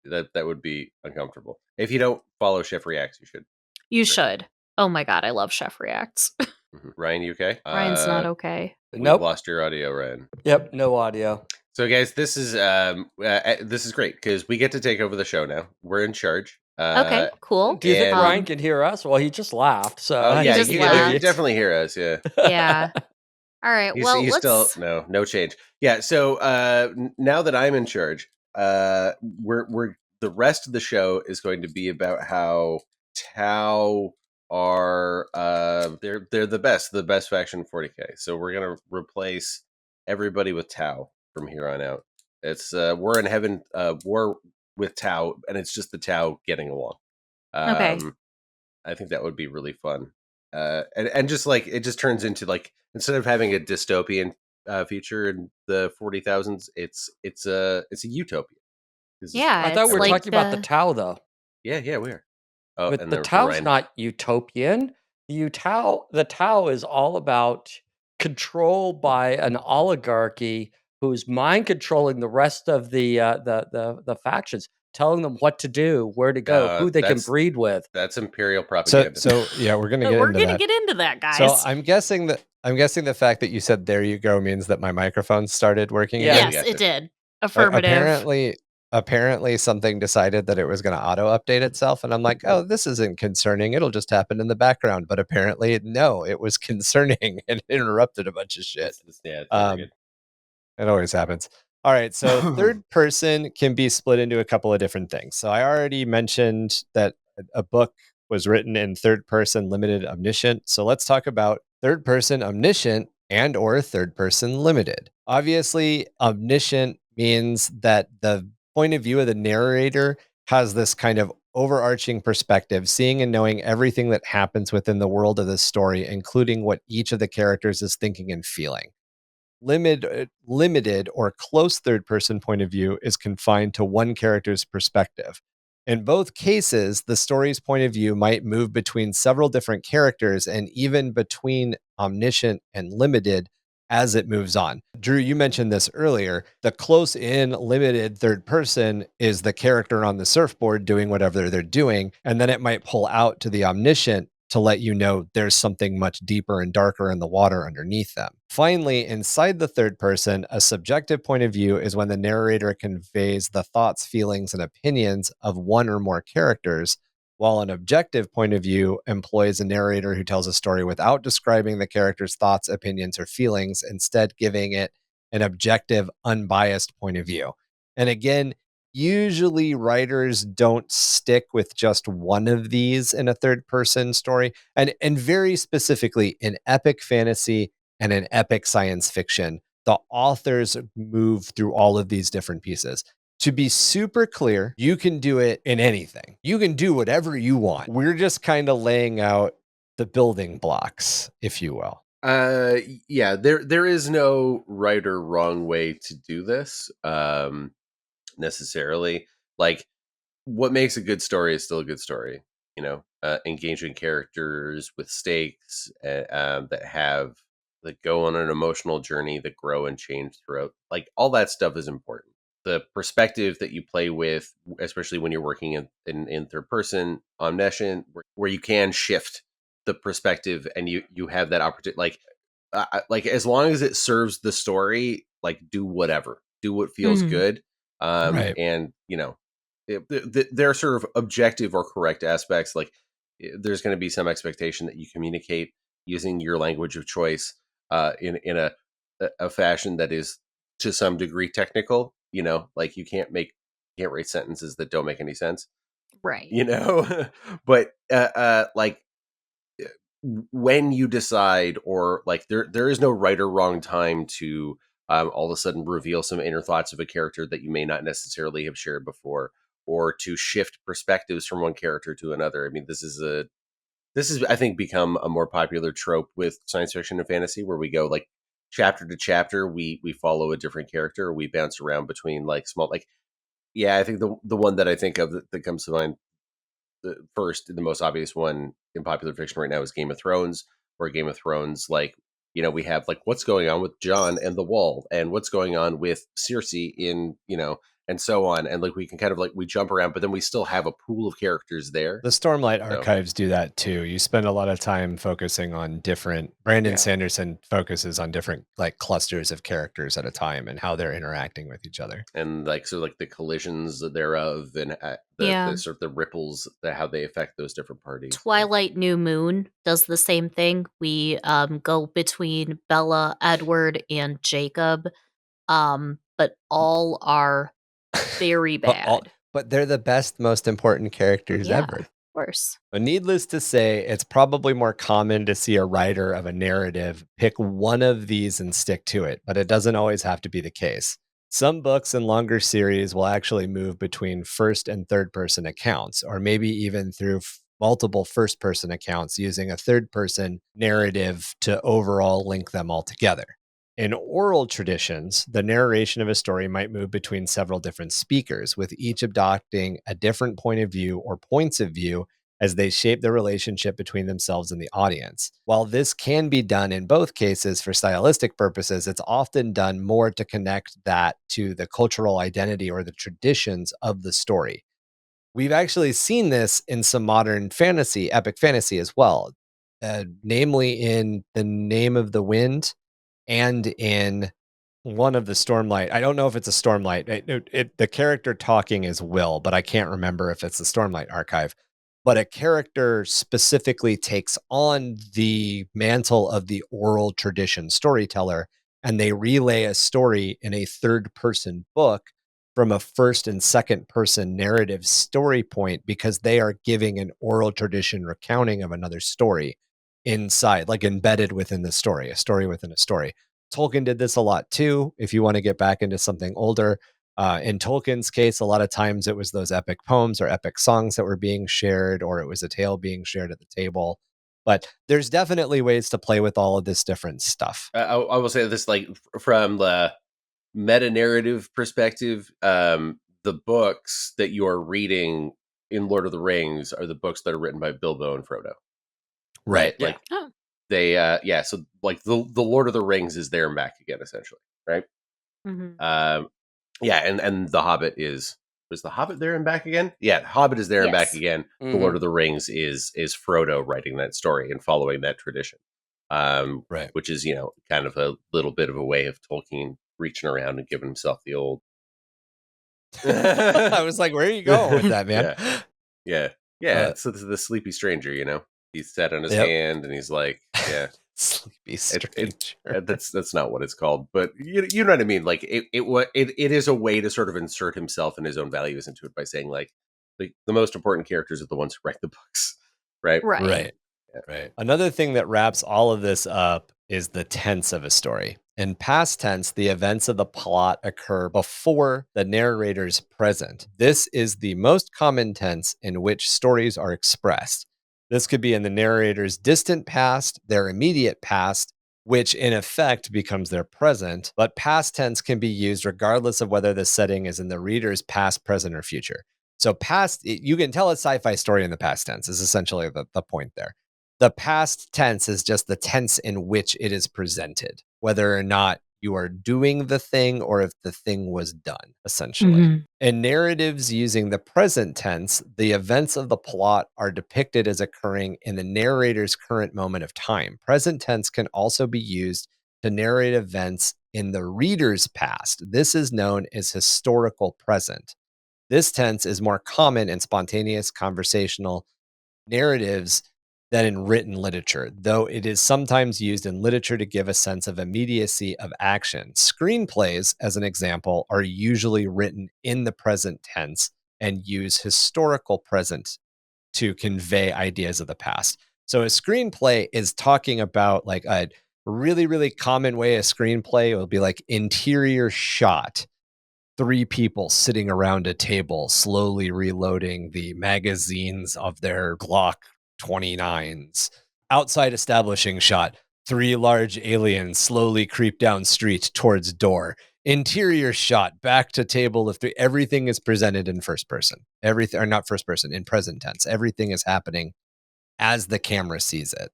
That would be uncomfortable. If you don't follow Chef Reacts, you should. You should. Oh my god, I love Chef Reacts. Ryan, you okay? Ryan's not okay. Nope. We've lost your audio, Ryan. Yep, no audio. So, guys, this is great because we get to take over the show now. We're in charge. Okay, cool. Do you think Ryan can hear us? Well, he just laughed. So yeah, you definitely hear us. Yeah. Yeah. All right. Well, let's still no change. Yeah. So now that I'm in charge, we're the rest of the show is going to be about how Tau are they're the best faction in 40k. So we're gonna replace everybody with Tau from here on out. It's we're in heaven war with Tau, and it's just the Tau getting along. Okay. I think that would be really fun. And just like it just turns into like instead of having a dystopian future in the 40,000s, it's a utopia. Yeah, I thought we were talking about the Tau though. Yeah, we are. Oh, but the Tau's not utopian. The Tau is all about controlled by an oligarchy who's mind controlling the rest of the factions, telling them what to do, where to go, who they can breed with. That's Imperial propaganda. So yeah, we're gonna get We're into gonna that. get into that, guys. So I'm guessing the fact that you said "there you go" means that my microphone started working Yeah. again. yes, gotcha. it did. Affirmative. Apparently something decided that it was going to auto update itself, and I'm like, oh, this isn't concerning, it'll just happen in the background. But apparently no, it was concerning and interrupted a bunch of shit. It's never good. It always happens. All right, so third person can be split into a couple of different things. So I already mentioned that a book was written in third person limited omniscient. So let's talk about third person omniscient and or third person limited. Obviously, omniscient means that the point of view of the narrator has this kind of overarching perspective, seeing and knowing everything that happens within the world of the story, including what each of the characters is thinking and feeling. Limited or close third person point of view is confined to one character's perspective. In both cases, the story's point of view might move between several different characters and even between omniscient and limited as it moves on. Drew, you mentioned this earlier. The close in limited third person is the character on the surfboard doing whatever they're doing, and then it might pull out to the omniscient to let you know there's something much deeper and darker in the water underneath them. Finally, inside the third person, a subjective point of view is when the narrator conveys the thoughts, feelings, and opinions of one or more characters, while an objective point of view employs a narrator who tells a story without describing the character's thoughts, opinions, or feelings, instead giving it an objective, unbiased point of view. And again, usually writers don't stick with just one of these in a third person story, and very specifically in epic fantasy and in epic science fiction, the authors move through all of these different pieces. To be super clear, you can do it in anything. You can do whatever you want. We're just kind of laying out the building blocks, if you will. Yeah, there is no right or wrong way to do this. Necessarily, like, what makes a good story is still a good story. Engaging characters with stakes that go on an emotional journey, that grow and change throughout. Like, all that stuff is important. The perspective that you play with, especially when you're working in third person omniscient, where you can shift the perspective and you have that opportunity. Like, as long as it serves the story, like, do whatever, do what feels good. Right. And there are sort of objective or correct aspects. Like, there's going to be some expectation that you communicate using your language of choice in a fashion that is to some degree technical. Like, you can't write sentences that don't make any sense, Right. But like, when you decide, or like, there is no right or wrong time to all of a sudden reveal some inner thoughts of a character that you may not necessarily have shared before, or to shift perspectives from one character to another. I mean, this is I think become a more popular trope with science fiction and fantasy, where we go, like, chapter to chapter, we follow a different character, we bounce around between, like, small, like, yeah, I think the one that I think of that comes to mind, the most obvious one in popular fiction right now, is Game of Thrones. Where Game of Thrones, like, we have, like, what's going on with Jon and the Wall, and what's going on with Cersei in, and so on. And, like, we can kind of, like, we jump around, but then we still have a pool of characters there. The Stormlight archives do that too. You spend a lot of time focusing on different. Brandon Sanderson focuses on different, like, clusters of characters at a time and how they're interacting with each other, and, like, so, like, the collisions thereof, and the sort of the ripples, how they affect those different parties. Twilight New Moon does the same thing. We go between Bella, Edward, and Jacob, but all are very bad. but they're the best, most important characters ever. Of course. But needless to say, it's probably more common to see a writer of a narrative pick one of these and stick to it, but it doesn't always have to be the case. Some books and longer series will actually move between first and third person accounts, or maybe even through multiple first person accounts using a third person narrative to overall link them all together. In oral traditions, the narration of a story might move between several different speakers, with each adopting a different point of view or points of view as they shape the relationship between themselves and the audience. While this can be done in both cases for stylistic purposes, it's often done more to connect that to the cultural identity or the traditions of the story. We've actually seen this in some modern fantasy, epic fantasy as well, namely in The Name of the Wind and in one of the Stormlight. I don't know if it's a Stormlight. The character talking is Will, but I can't remember if it's the Stormlight archive. But a character specifically takes on the mantle of the oral tradition storyteller, and they relay a story in a third person book from a first and second person narrative story point, because they are giving an oral tradition recounting of another story inside, like embedded within the story, a story within a story. Tolkien did this a lot too. If you want to get back into something older, in Tolkien's case, a lot of times it was those epic poems or epic songs that were being shared, or it was a tale being shared at the table. But there's definitely ways to play with all of this different stuff. I will say this, like, from the meta narrative perspective, the books that you are reading in Lord of the Rings are the books that are written by Bilbo and Frodo. Right? Yeah. Like, they so like the Lord of the Rings is there and back again, essentially, right? Mhm. And the Hobbit was the Hobbit there and back again? Yeah, the Hobbit is there and back Yes. again. The Mhm. Lord of the Rings is Frodo writing that story and following that tradition. Right. Which is, kind of a little bit of a way of Tolkien reaching around and giving himself the old I was like, where are you going with that, man? Yeah. Yeah. Yeah, it's the sleepy stranger, He's sat on his Yep. hand and he's like, yeah. Sleepy It stranger. that's not what it's called, but you know what I mean. Like it is a way to sort of insert himself and his own values into it by saying, like, the most important characters are the ones who write the books, right? Right. Right. Right. Another thing that wraps all of this up is the tense of a story. In past tense, the events of the plot occur before the narrator's present. This is the most common tense in which stories are expressed. This could be in the narrator's distant past, their immediate past, which in effect becomes their present, but past tense can be used regardless of whether the setting is in the reader's past, present, or future. So you can tell a sci-fi story in the past tense is essentially the point there. The past tense is just the tense in which it is presented, whether or not you are doing the thing or if the thing was done, essentially. Mhm. In narratives using the present tense, the events of the plot are depicted as occurring in the narrator's current moment of time. Present tense can also be used to narrate events in the reader's past. This is known as historical present. This tense is more common in spontaneous conversational narratives than in written literature, though it is sometimes used in literature to give a sense of immediacy of action. Screenplays, as an example, are usually written in the present tense and use historical present to convey ideas of the past. So a screenplay is talking about, like, a really, really common way a screenplay will be like interior shot, three people sitting around a table slowly reloading the magazines of their Glock 29s. Outside establishing shot, three large aliens slowly creep down street towards door. Interior shot, back to table of three. Everything is presented in first person. Everything, or not first person, in present tense. Everything is happening as the camera sees it.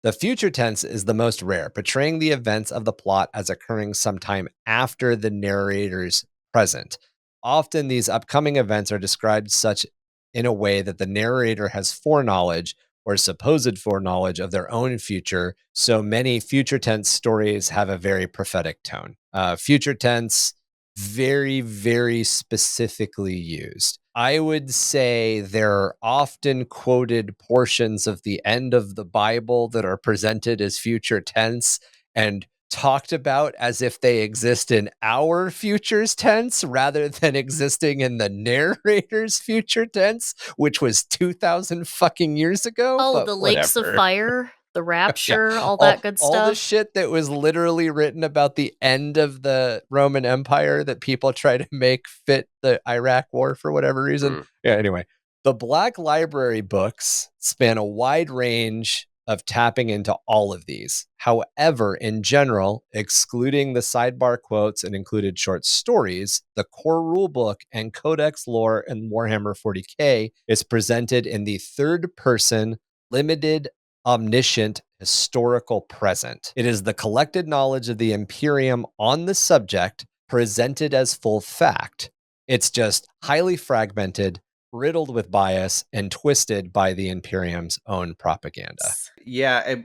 The future tense is the most rare, portraying the events of the plot as occurring sometime after the narrator's present. Often these upcoming events are described such in a way that the narrator has foreknowledge or supposed foreknowledge of their own future. So many future tense stories have a very prophetic tone. Future tense, very, very specifically used. I would say there are often quoted portions of the end of the Bible that are presented as future tense and talked about as if they exist in our future's tense rather than existing in the narrator's future tense, which was 2,000 fucking years ago. Oh, But the lakes of whatever. fire, the Yeah, rapture, all that good all the stuff. shit that was literally written about the end of the Roman Empire that people try to make fit the Iraq war for whatever reason. Mm. Yeah, anyway, the Black Library books span a wide range of tapping into all of these. However, in general, excluding the sidebar quotes and included short stories, the core rulebook and codex lore in Warhammer 40K is presented in the third person, limited, omniscient, historical present. It is the collected knowledge of the Imperium on the subject presented as full fact. It's just highly fragmented, riddled with bias, and twisted by the Imperium's own propaganda. Yeah,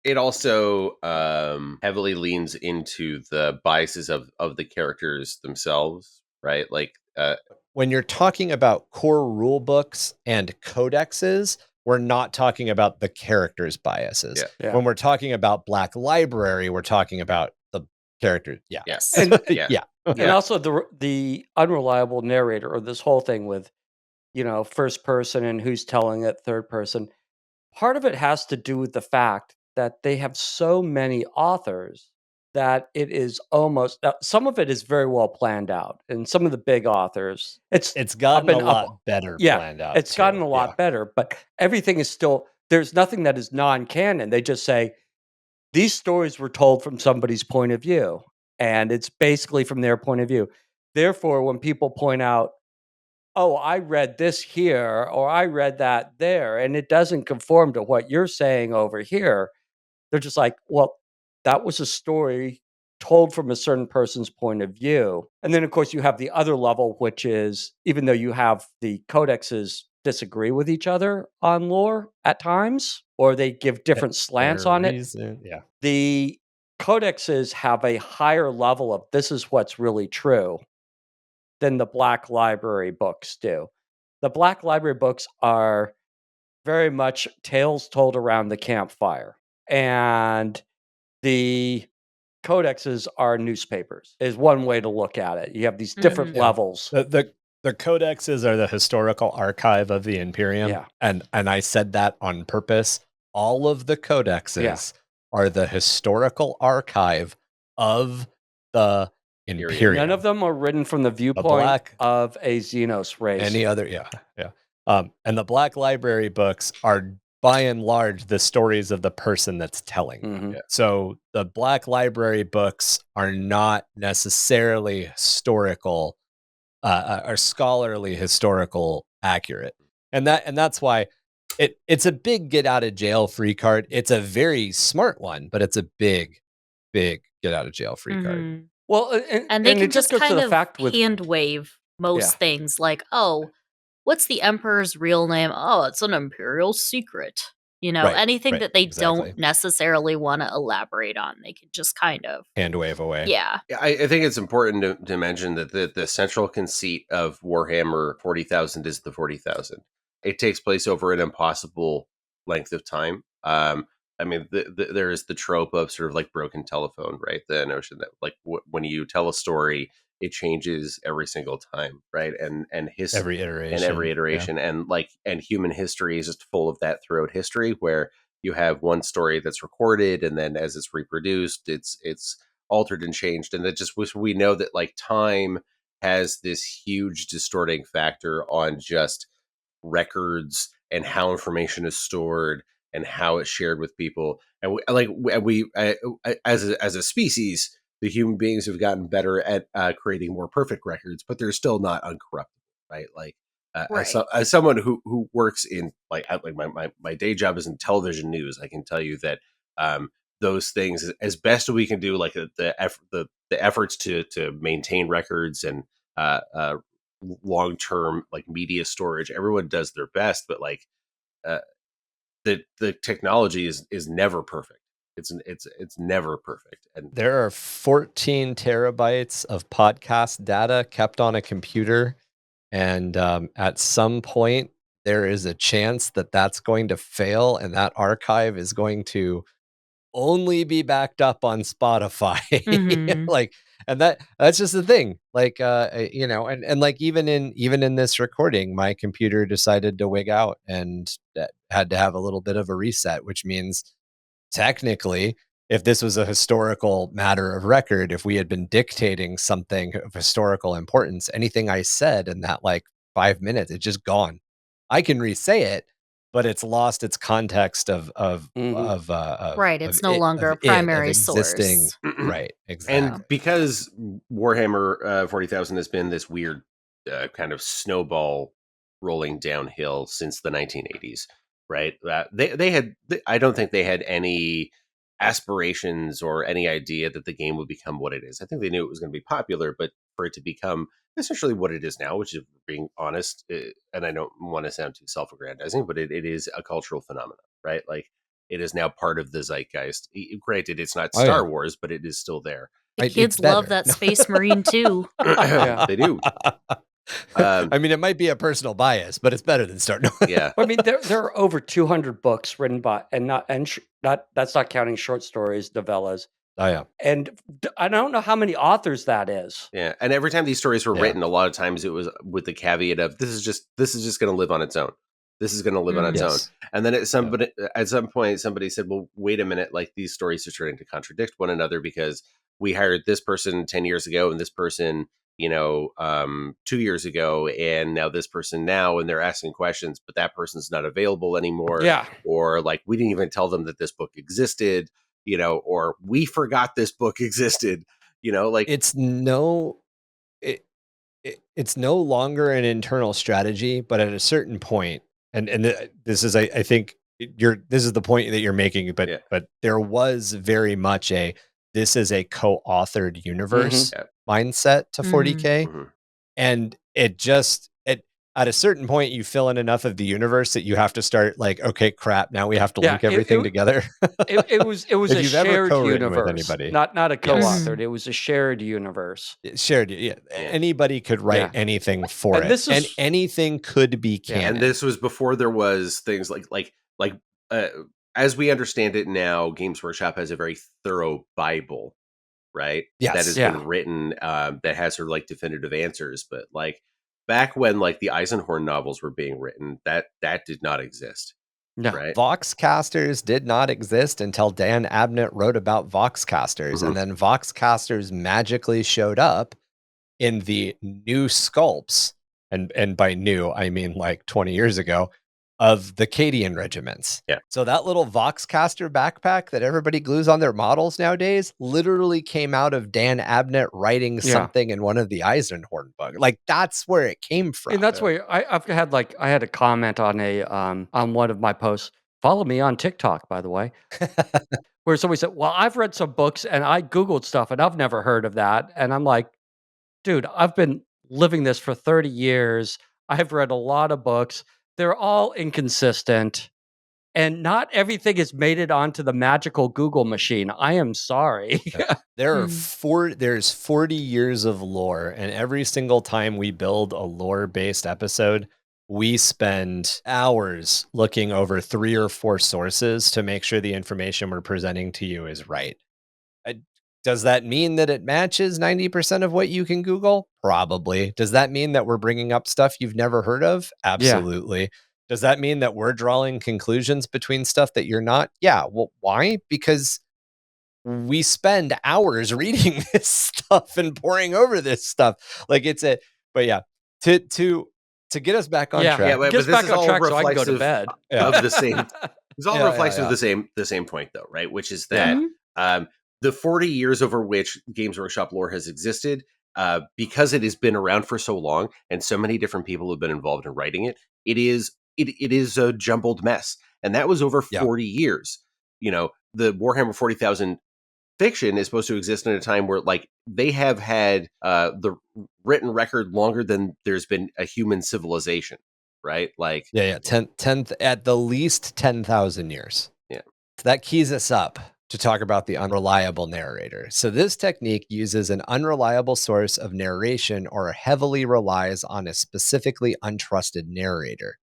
it also heavily leans into the biases of the characters themselves, right? Like, when you're talking about core rule books and codexes, we're not talking about the characters' biases. Yeah. When we're talking about Black Library, we're talking about the characters. Yeah. Yes. And yeah. and also the unreliable narrator, or this whole thing with, first person and who's telling it third person. Part of it has to do with the fact that they have so many authors that it is almost some of it is very well planned out, and some of the big authors, It's gotten a lot better yeah, planned out. it's gotten a lot better, but everything is still, there's nothing that is non-canon. They just say these stories were told from somebody's point of view, and it's basically from their point of view. Therefore, when people point out, oh, I read this here, or I read that there, and it doesn't conform to what you're saying over here, they're just like, well, that was a story told from a certain person's point of view. And then, of course, you have the other level, which is, even though you have the codexes disagree with each other on lore at times, or they give different slants on it, Yeah. the codexes have a higher level of this is what's really true than the Black Library books do. The Black Library books are very much tales told around the campfire, and the codexes are newspapers, is one way to look at it. You have these different levels. The codexes are the historical archive of the Imperium. Yeah. And I said that on purpose. All of the codexes are the historical archive of the Imperium. None of them are written from the viewpoint of a Xenos race. Any other, yeah. And the Black Library books are, by and large, the stories of the person that's telling them. So the Black Library books are not necessarily historical, or scholarly historical accurate, and that's why it's a big get out of jail free card. It's a very smart one, but it's a big get out of jail free card. Well, and they can it just goes kind to the of fact with hand wave most things, like, oh, what's the Emperor's real name? Oh, it's an Imperial secret. Anything that they don't necessarily want to elaborate on, they can just kind of hand wave away. Yeah. I think it's important to mention that the central conceit of Warhammer 40,000 is the 40,000. It takes place over an impossible length of time. I mean, there is the trope of sort of like broken telephone, right? The notion that like when you tell a story, it changes every single time, right? And every iteration, and human history is just full of that throughout history, where you have one story that's recorded, and then as it's reproduced, it's altered and changed, and that just we know that like time has this huge distorting factor on just records and how information is stored and how it's shared with people. And we as a species, the human beings have gotten better at creating more perfect records, but they're still not uncorruptible, right? Like as someone who works in like my day job is in television news, I can tell you that those things, as best we can do, like the efforts to maintain records and long-term like media storage, everyone does their best, but like the technology is never perfect. It's never perfect. And there are 14 terabytes of podcast data kept on a computer, and at some point there is a chance that that's going to fail, and that archive is going to only be backed up on Spotify. Like, and that's just the thing. Like, and like even in this recording, my computer decided to wig out and had to have a little bit of a reset, which means technically, if this was a historical matter of record, if we had been dictating something of historical importance, anything I said in that like 5 minutes, it's just gone. I can re-say it, but it's lost its context of Right, it's no longer a primary existing. source. Right, exactly. And because Warhammer 40,000 has been this weird kind of snowball rolling downhill since the 1980s, right? I don't think they had any aspirations or any idea that the game would become what it is. I think they knew it was going to be popular, but for it to become essentially what it is now, which is, being honest, and I don't want to sound too self-aggrandizing, but it is a cultural phenomenon, right? Like, it is now part of the zeitgeist. Granted, it's not Star Wars, but it is still there. The kids love that Space Marine too. They do. I mean, it might be a personal bias, but it's better than Star Wars. Yeah. I mean, there are over 200 books written by, that's not counting short stories, novellas. Oh yeah. And I don't know how many authors that is. Yeah. And every time these stories were written, a lot of times it was with the caveat of this is just going to live on its own. This is going to live on its own. And then at some point, somebody said, well, wait a minute, like, these stories are starting to contradict one another because we hired this person 10 years ago and this person, 2 years ago, and now this person now, and they're asking questions, but that person's not available anymore. Yeah. Or like, we didn't even tell them that this book existed, or we forgot this book existed, like it's no longer an internal strategy, but at a certain point, and this is, I think this is the point that you're making, but there was very much this is a co-authored universe mindset to 40K. Mm-hmm. And at a certain point, you fill in enough of the universe that you have to start like, okay, crap, now we have to link everything together. It was a shared universe, anybody. not a co-authored. It was a shared universe. Shared, yeah. Anybody could write anything for it, and anything could be canon. And this was before there was things like as we understand it now, Games Workshop has a very thorough Bible, right? Yes. That has been written, that has her like definitive answers. But like back when like the Eisenhorn novels were being written, that did not exist. No. Right? Voxcasters did not exist until Dan Abnett wrote about Voxcasters, and then Voxcasters magically showed up in the new sculpts, and by new I mean like 20 years ago, of the Cadian regiments. Yeah. So that little Voxcaster backpack that everybody glues on their models nowadays literally came out of Dan Abnett writing something in one of the Eisenhorn books. Like, that's where it came from. And that's where I had a comment on on one of my posts. Follow me on TikTok, by the way. Where somebody said, well, I've read some books and I Googled stuff and I've never heard of that. And I'm like, dude, I've been living this for 30 years. I've read a lot of books. They're all inconsistent. And not everything has made it onto the magical Google machine. I am sorry. There's 40 years of lore, and every single time we build a lore-based episode, we spend hours looking over 3 or 4 sources to make sure the information we're presenting to you is right. Does that mean that it matches 90% of what you can Google? Probably. Does that mean that we're bringing up stuff you've never heard of? Absolutely. Yeah. Does that mean that we're drawing conclusions between stuff that you're not? Yeah. Well, why? Because we spend hours reading this stuff and poring over this stuff. Like, but yeah, to get us back on track. Yeah, but this back is on all track so I can go reflexive to bed. Of the same. It's all reflexive of the same point, though, right? Which is that the 40 years over which Games Workshop lore has existed, because it has been around for so long and so many different people have been involved in writing it, it is a jumbled mess. And that was over 40 years. The Warhammer 40,000 fiction is supposed to exist in a time where, like, they have had the written record longer than there's been a human civilization, right? Like, 10th at the least 10,000 years. Yeah. So that keys us up to talk about the unreliable narrator. So this technique uses an unreliable source of narration or heavily relies on a specifically untrusted narrator.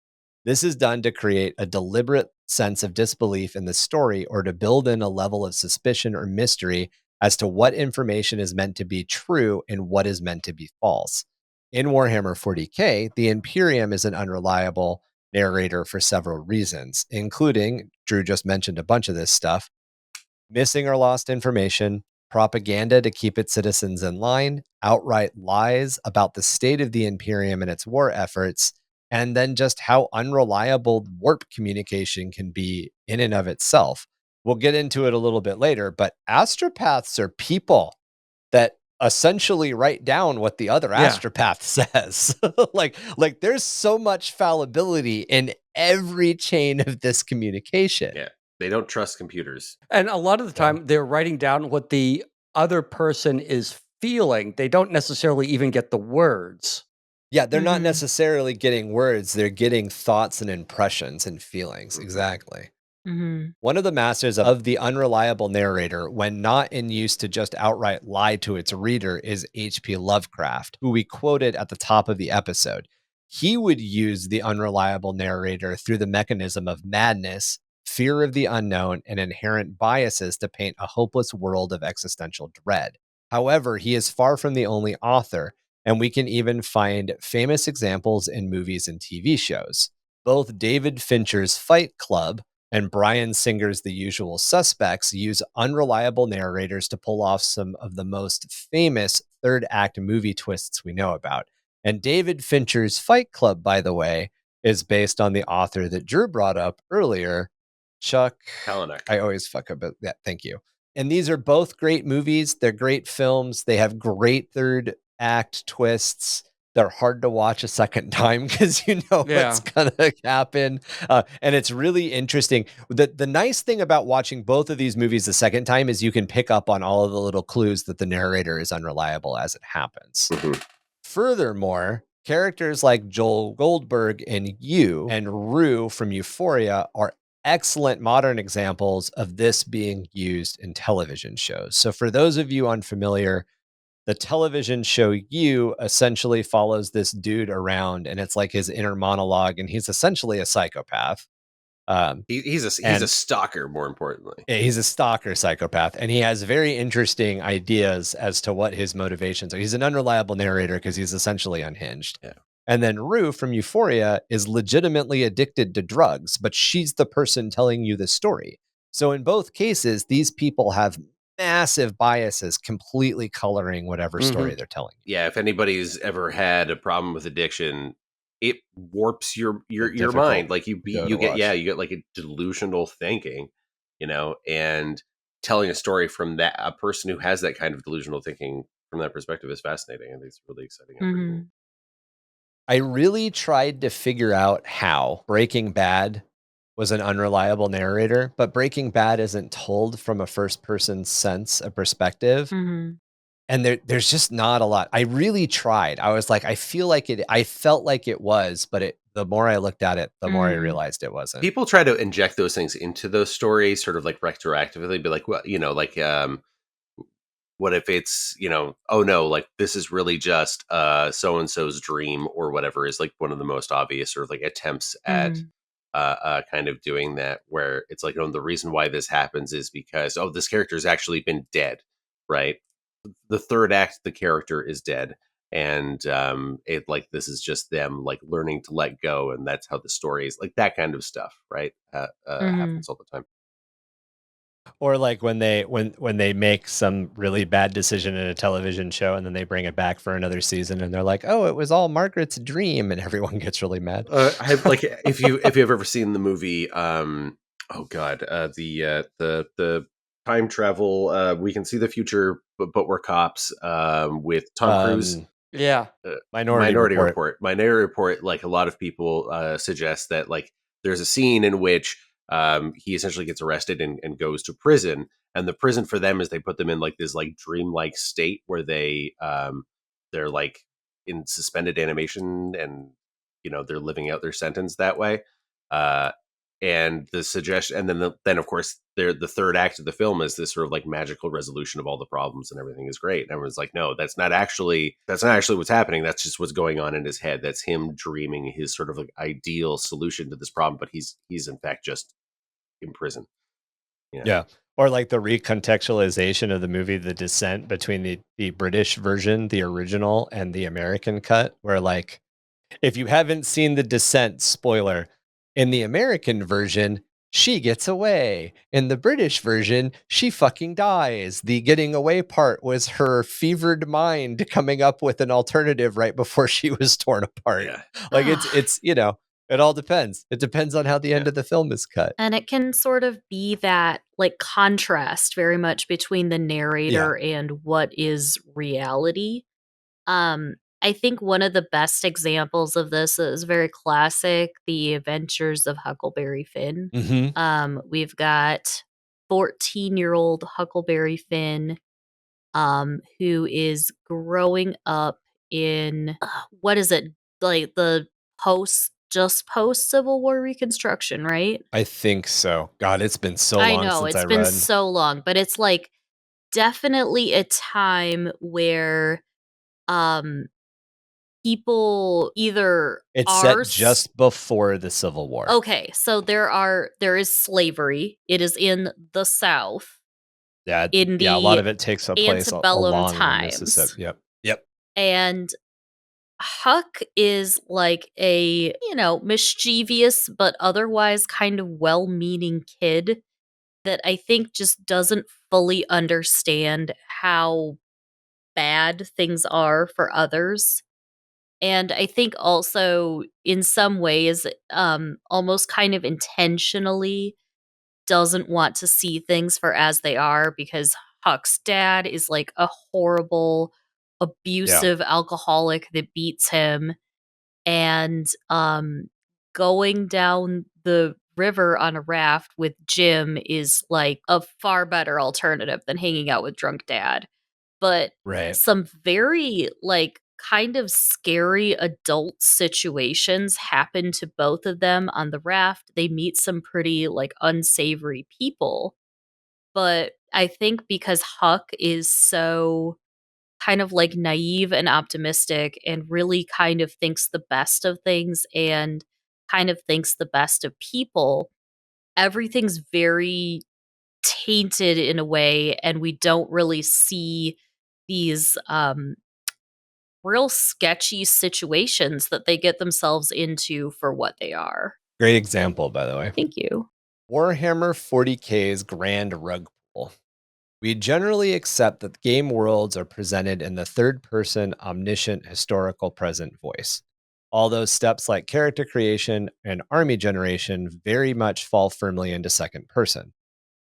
This is done to create a deliberate sense of disbelief in the story or to build in a level of suspicion or mystery as to what information is meant to be true and what is meant to be false. In Warhammer 40K, the Imperium is an unreliable narrator for several reasons, including, Drew just mentioned a bunch of this stuff, missing or lost information, propaganda to keep its citizens in line, outright lies about the state of the Imperium and its war efforts, and then just how unreliable warp communication can be in and of itself. We'll get into it a little bit later, but astropaths are people that essentially write down what the other astropath says. like there's so much fallibility in every chain of this communication. Yeah. They don't trust computers. And a lot of the time, they're writing down what the other person is feeling. They don't necessarily even get the words. Yeah, they're not necessarily getting words. They're getting thoughts and impressions and feelings. Exactly. One of the masters of the unreliable narrator, when not in use to just outright lie to its reader, is H.P. Lovecraft, who we quoted at the top of the episode. He would use the unreliable narrator through the mechanism of madness, fear of the unknown, and inherent biases to paint a hopeless world of existential dread. However, he is far from the only author, and we can even find famous examples in movies and TV shows. Both David Fincher's Fight Club and Bryan Singer's The Usual Suspects use unreliable narrators to pull off some of the most famous third act movie twists we know about. And David Fincher's Fight Club, by the way, is based on the author that Drew brought up earlier, Chuck Palahniuk. I always fuck up it. Yeah, thank you. And these are both great movies. They're great films. They have great third act twists. They're hard to watch a second time because you know what's going to happen. And it's really interesting. The nice thing about watching both of these movies the second time is you can pick up on all of the little clues that the narrator is unreliable as it happens. Furthermore, characters like Joel Goldberg in You and Rue from Euphoria are excellent modern examples of this being used in television shows. So for those of you unfamiliar, the television show You essentially follows this dude around, and it's like his inner monologue, and he's essentially a psychopath. He's a stalker, more importantly. Yeah, he's a stalker psychopath, and he has very interesting ideas as to what his motivations are. He's an unreliable narrator because he's essentially unhinged. Yeah. And then Rue from Euphoria is legitimately addicted to drugs, but she's the person telling you the story. So in both cases, these people have massive biases completely coloring whatever story they're telling you. Yeah, if anybody's ever had a problem with addiction, it warps your mind. Like you get like a delusional thinking, you know, and telling a story from a person who has that kind of delusional thinking from that perspective is fascinating. I think it's really exciting. And pretty cool. I really tried to figure out how Breaking Bad was an unreliable narrator, but Breaking Bad isn't told from a first-person sense, a perspective. And there's just not a lot. I really tried. I was like, I felt like it was, but the more I looked at it, the more I realized it wasn't. People try to inject those things into those stories, sort of like retroactively, be like, well, you know, like, what if it's, you know, oh no, like this is really just so-and-so's dream or whatever is like one of the most obvious sort of like attempts at kind of doing that, where it's like, oh, the reason why this happens is because, oh, this character's actually been dead, right? The third act, the character is dead. And it like, this is just them like learning to let go. And that's how the story is, like that kind of stuff, right? Happens all the time. Or like when they make some really bad decision in a television show and then they bring it back for another season and they're like, oh, it was all Margaret's dream, and everyone gets really mad. Like if you've ever seen the movie, oh god, the time travel, we can see the future, but we're cops, with Tom Cruise. Minority Report. Minority Report. Like a lot of people suggest that like there's a scene in which he essentially gets arrested and goes to prison, and the prison for them is they put them in like this like dreamlike state where they're like in suspended animation, and you know they're living out their sentence that way. And the suggestion, and then of course the third act of the film is this sort of like magical resolution of all the problems and everything is great. And everyone's like, no, that's not actually what's happening. That's just what's going on in his head. That's him dreaming his sort of like ideal solution to this problem, but he's in fact just in prison. Yeah. Or like the recontextualization of the movie The Descent between the British version, the original, and the American cut, where like if you haven't seen The Descent, spoiler, in the American version, she gets away. In the British version, she fucking dies. The getting away part was her fevered mind coming up with an alternative right before she was torn apart. Yeah. Like it's it all depends. It depends on how the end Yeah. of the film is cut. And it can sort of be that like contrast very much between the narrator and what is reality. I think one of the best examples of this is very classic, The Adventures of Huckleberry Finn. Mm-hmm. We've got 14-year-old Huckleberry Finn, who is growing up in what is it, like the post Civil War Reconstruction, right? I think so. God, it's been so I long know since it's I been read. so long, but it's like definitely a time where um people either It's are set just before the Civil War. okay, so there is slavery. It is in the South Yeah, in a lot the of it takes place antebellum along the times. Mississippi. Yep. And Huck is like a, mischievous but otherwise kind of well-meaning kid that I think just doesn't fully understand how bad things are for others. And I think also in some ways, almost kind of intentionally doesn't want to see things for as they are because Huck's dad is like a horrible, abusive alcoholic that beats him. And going down the river on a raft with Jim is like a far better alternative than hanging out with drunk dad. But Right. some very like kind of scary adult situations happen to both of them on the raft. They meet some pretty like unsavory people. But I think because Huck is so kind of like naive and optimistic and really kind of thinks the best of things and kind of thinks the best of people, everything's very tainted in a way and we don't really see these real sketchy situations that they get themselves into for what they are. Great example, by the way. Thank you. Warhammer 40K's Grand Rug Pull. We generally accept that game worlds are presented in the third person, omniscient, historical present voice. Although steps like character creation and army generation very much fall firmly into second person.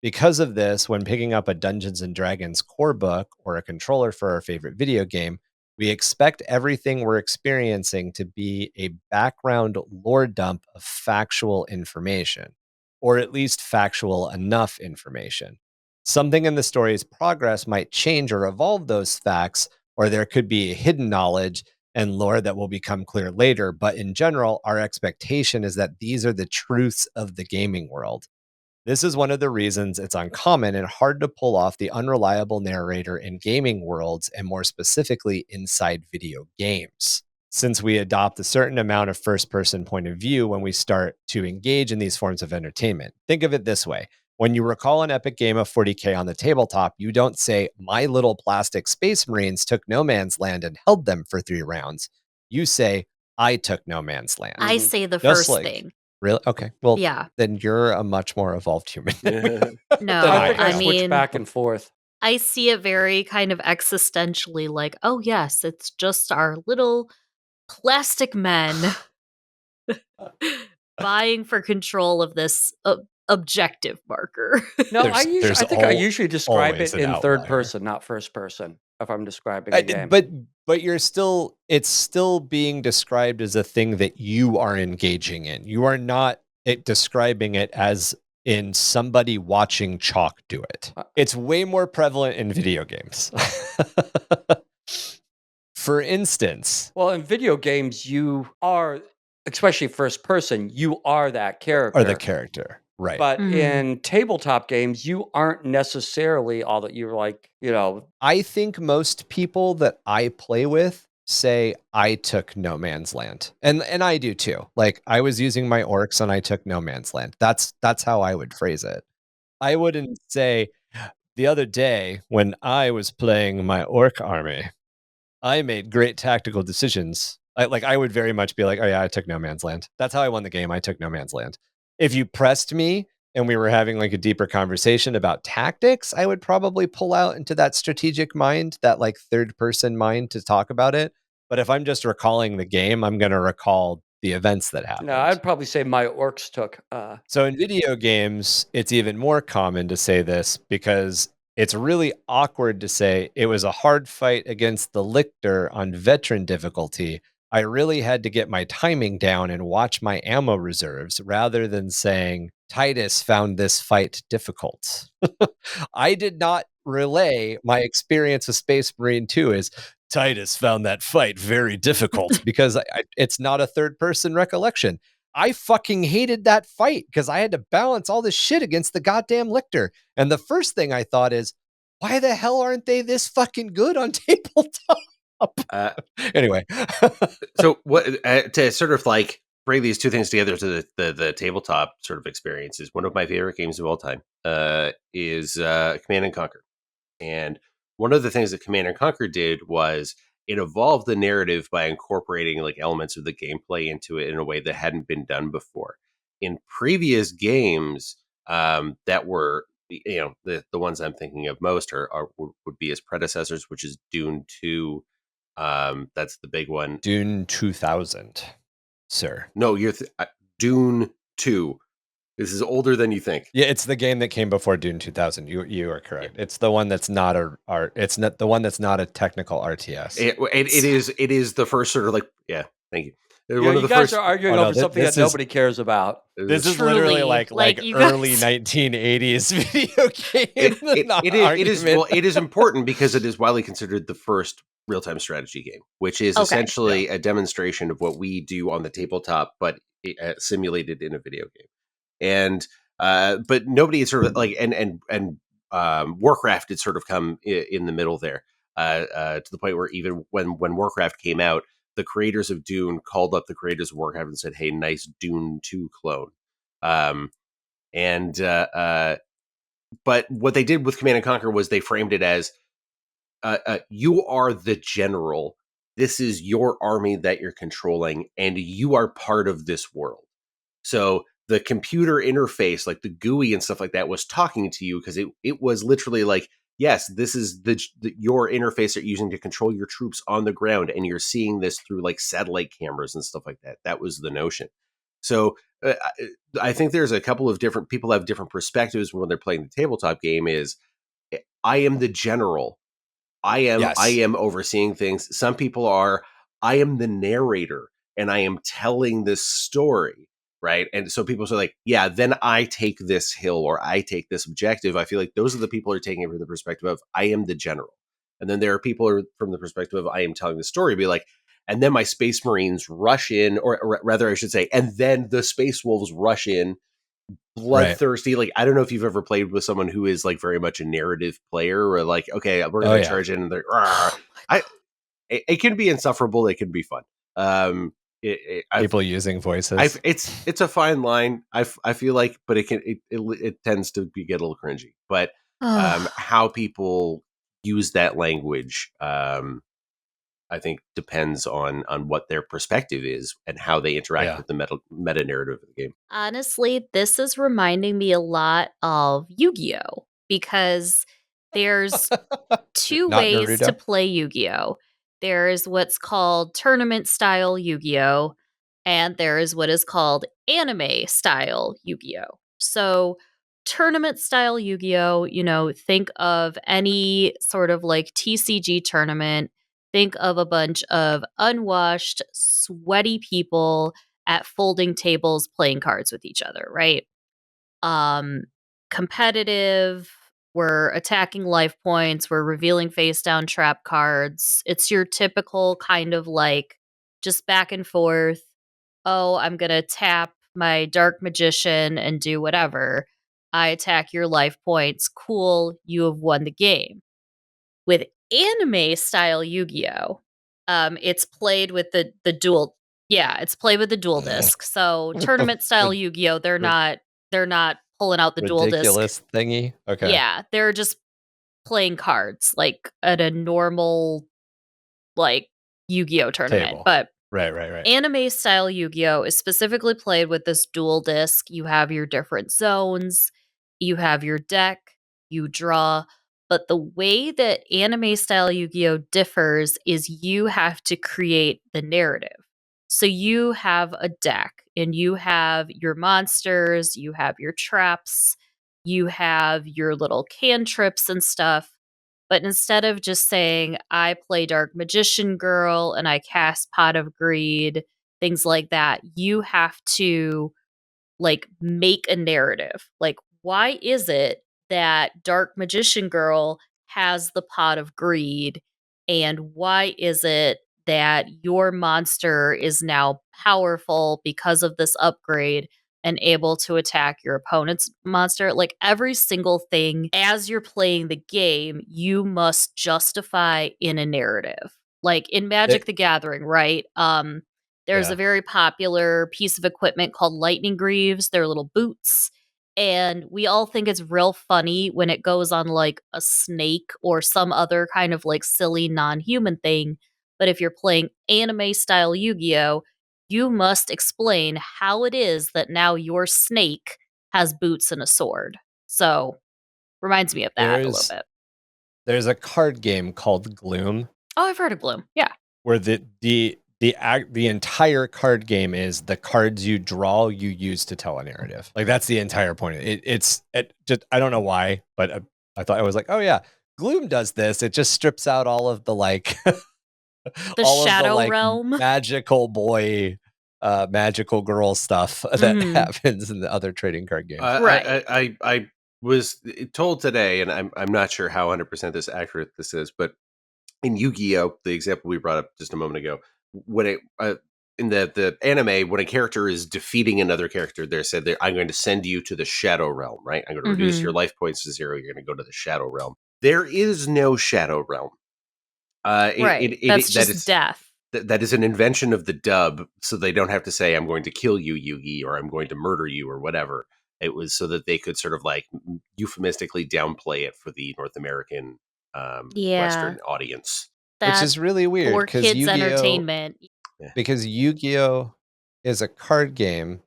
Because of this, when picking up a Dungeons and Dragons core book or a controller for our favorite video game, we expect everything we're experiencing to be a background lore dump of factual information, or at least factual enough information. Something in the story's progress might change or evolve those facts, or there could be hidden knowledge and lore that will become clear later. But in general, our expectation is that these are the truths of the gaming world. This is one of the reasons it's uncommon and hard to pull off the unreliable narrator in gaming worlds, and more specifically inside video games. Since we adopt a certain amount of first person point of view when we start to engage in these forms of entertainment. Think of it this way. When you recall an epic game of 40K on the tabletop, you don't say, "My little plastic space marines took no man's land and held them for 3 rounds." You say, "I took no man's land." I say the Just first like thing. Really? Okay. Well, Yeah. then you're a much more evolved human. No, I think I I switch mean, back and forth. I see it very kind of existentially like, oh, yes, it's just our little plastic men vying for control of this objective marker. No, There's I think I usually describe always it an in third outlier. person, not first person, if I'm describing a game. But it's still being described as a thing that you are engaging in. You are not describing it as in somebody watching Chac do it. It's way more prevalent in video games. For instance, Well, in video games, you are, especially first person, you are that character. or the character, right? But Mhm. in tabletop games, you aren't necessarily all that you're like, I think most people that I play with say I took no man's land. And I do too. Like I was using my orcs and I took no man's land. That's how I would phrase it. I wouldn't say the other day when I was playing my orc army, I made great tactical decisions. I would very much be like, "Oh yeah, I took no man's land. That's how I won the game. I took no man's land." If you pressed me and we were having like a deeper conversation about tactics, I would probably pull out into that strategic mind, that like third person mind to talk about it. But if I'm just recalling the game, I'm going to recall the events that happened. No, I'd probably say my orcs took. So in video games, it's even more common to say this because it's really awkward to say it was a hard fight against the Lictor on veteran difficulty. I really had to get my timing down and watch my ammo reserves rather than saying Titus found this fight difficult. I did not relay my experience with Space Marine 2 as Titus found that fight very difficult because it's not a third person recollection. I fucking hated that fight because I had to balance all this shit against the goddamn Lictor. And the first thing I thought is, why the hell aren't they this fucking good on tabletop? Anyway. So what to sort of like bring these two things together to the tabletop sort of experience is one of my favorite games of all time is Command and Conquer. And one of the things that Command and Conquer did was it evolved the narrative by incorporating like elements of the gameplay into it in a way that hadn't been done before. In previous games that were, you know, the ones I'm thinking of most would be his predecessors, which is Dune 2. That's the big one. Dune 2000, sir. No, Dune 2. This is older than you think. Yeah, it's the game that came before Dune 2000. You are correct. Yeah. It's the one that's not it's not the one that's not a technical RTS. It is the first sort of like, yeah, thank you. You guys are arguing over something that nobody cares about. This is literally like early 1980s video game. It is important because it is widely considered the first real-time strategy game, which is essentially a demonstration of what we do on the tabletop, but simulated in a video game. And but nobody is sort of like and Warcraft had sort of come in the middle there to the point where even when Warcraft came out, the creators of Dune called up the creators of Warcraft and said, "Hey, nice Dune 2 clone." But what they did with Command and Conquer was they framed it as you are the general. This is your army that you're controlling, and you are part of this world. So the computer interface, like the GUI and stuff like that, was talking to you because it was literally like, yes, this is your interface that you're using to control your troops on the ground, and you're seeing this through like satellite cameras and stuff like that. That was the notion. So I think there's a couple of different people have different perspectives when they're playing the tabletop game. Is I am the general. I am overseeing things. Some people are, I am the narrator and I am telling this story, right? And so people say like, yeah, then I take this hill or I take this objective. I feel like those are the people who are taking it from the perspective of I am the general. And then there are people who are from the perspective of I am telling the story, be like, and then my Space Marines rush in, or rather I should say, and then the Space Wolves rush in, bloodthirsty. Right. Like, I don't know if you've ever played with someone who is like very much a narrative player, or like, okay, we're going to charge in. And they're, it can be insufferable. It can be fun. People using voices. It's a fine line. I feel like, but it tends to get a little cringy. But how people use that language, I think depends on what their perspective is and how they interact with the meta narrative of the game. Honestly, this is reminding me a lot of Yu-Gi-Oh! Because there's two ways Naruto. to play Yu-Gi-Oh! There's what's called tournament-style Yu-Gi-Oh! And there is what is called anime-style Yu-Gi-Oh! So tournament-style Yu-Gi-Oh! Think of any sort of like TCG tournament. Think of a bunch of unwashed, sweaty people at folding tables playing cards with each other, right? Competitive, we're attacking life points, we're revealing face down trap cards. It's your typical kind of like just back and forth. Oh, I'm going to tap my dark magician and do whatever. I attack your life points. Cool, you have won the game. With anime style Yu-Gi-Oh, it's played with the dual. Yeah, it's played with the dual disc. So tournament style Yu-Gi-Oh, they're not pulling out the dual disc. Ridiculous thingy. Okay. Yeah, they're just playing cards like at a normal like Yu-Gi-Oh tournament. Table. But Right. Anime style Yu-Gi-Oh is specifically played with this dual disc. You have your different zones, you have your deck, you draw, but the way that anime style Yu-Gi-Oh differs is you have to create the narrative. So you have a deck and you have your monsters, you have your traps, you have your little cantrips and stuff. But instead of just saying, I play Dark Magician Girl and I cast Pot of Greed, things like that, you have to like make a narrative. Like, why is it that Dark Magician Girl has the Pot of Greed? And why is it that your monster is now powerful because of this upgrade and able to attack your opponent's monster? Like every single thing as you're playing the game, you must justify in a narrative. Like in Magic the Gathering, right? There's a very popular piece of equipment called lightning greaves. They're little boots. And we all think it's real funny when it goes on like a snake or some other kind of like silly non human thing. But if you're playing anime style Yu Gi Oh!, you must explain how it is that now your snake has boots and a sword. So, reminds me of that a little bit. There's a card game called Gloom. Oh, I've heard of Gloom. Yeah. Where the entire card game is the cards you draw you use to tell a narrative. Like that's the entire point. It's just I don't know why, but I thought I was like, oh yeah, Gloom does this. It just strips out all of the like the all shadow of the, like, realm, magical boy, magical girl stuff that happens in the other trading card games. Right. I was told today, and I'm not sure how 100% this accurate this is, but in Yu-Gi-Oh, the example we brought up just a moment ago, when it in the anime, when a character is defeating another character, they're said I'm going to send you to the Shadow Realm, right? I'm going to reduce your life points to 0. You're going to go to the Shadow Realm. There is no Shadow Realm. Right. That's just death. That is an invention of the dub, so they don't have to say, I'm going to kill you, Yugi, or I'm going to murder you, or whatever. It was so that they could sort of like euphemistically downplay it for the North American Western audience. Which is really weird for kids' Yu-Gi-Oh, entertainment. Because Yu-Gi-Oh is a card game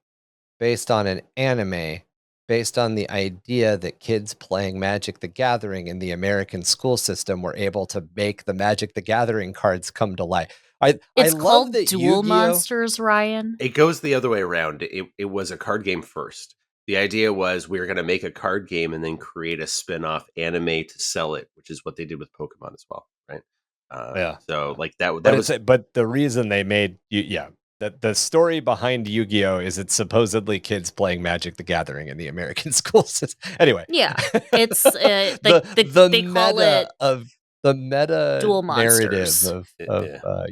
based on an anime, based on the idea that kids playing Magic the Gathering in the American school system were able to make the Magic the Gathering cards come to life. It's I called love that Duel Yu-Gi-Oh! Monsters, Ryan. It goes the other way around. It was a card game first. The idea was we were going to make a card game and then create a spin-off anime to sell it, which is what they did with Pokemon as well, right? So like that was. But the reason they made the story behind Yu-Gi-Oh is it's supposedly kids playing Magic the Gathering in the American school system. Anyway, yeah, it's they call it the meta Duel narrative Monsters of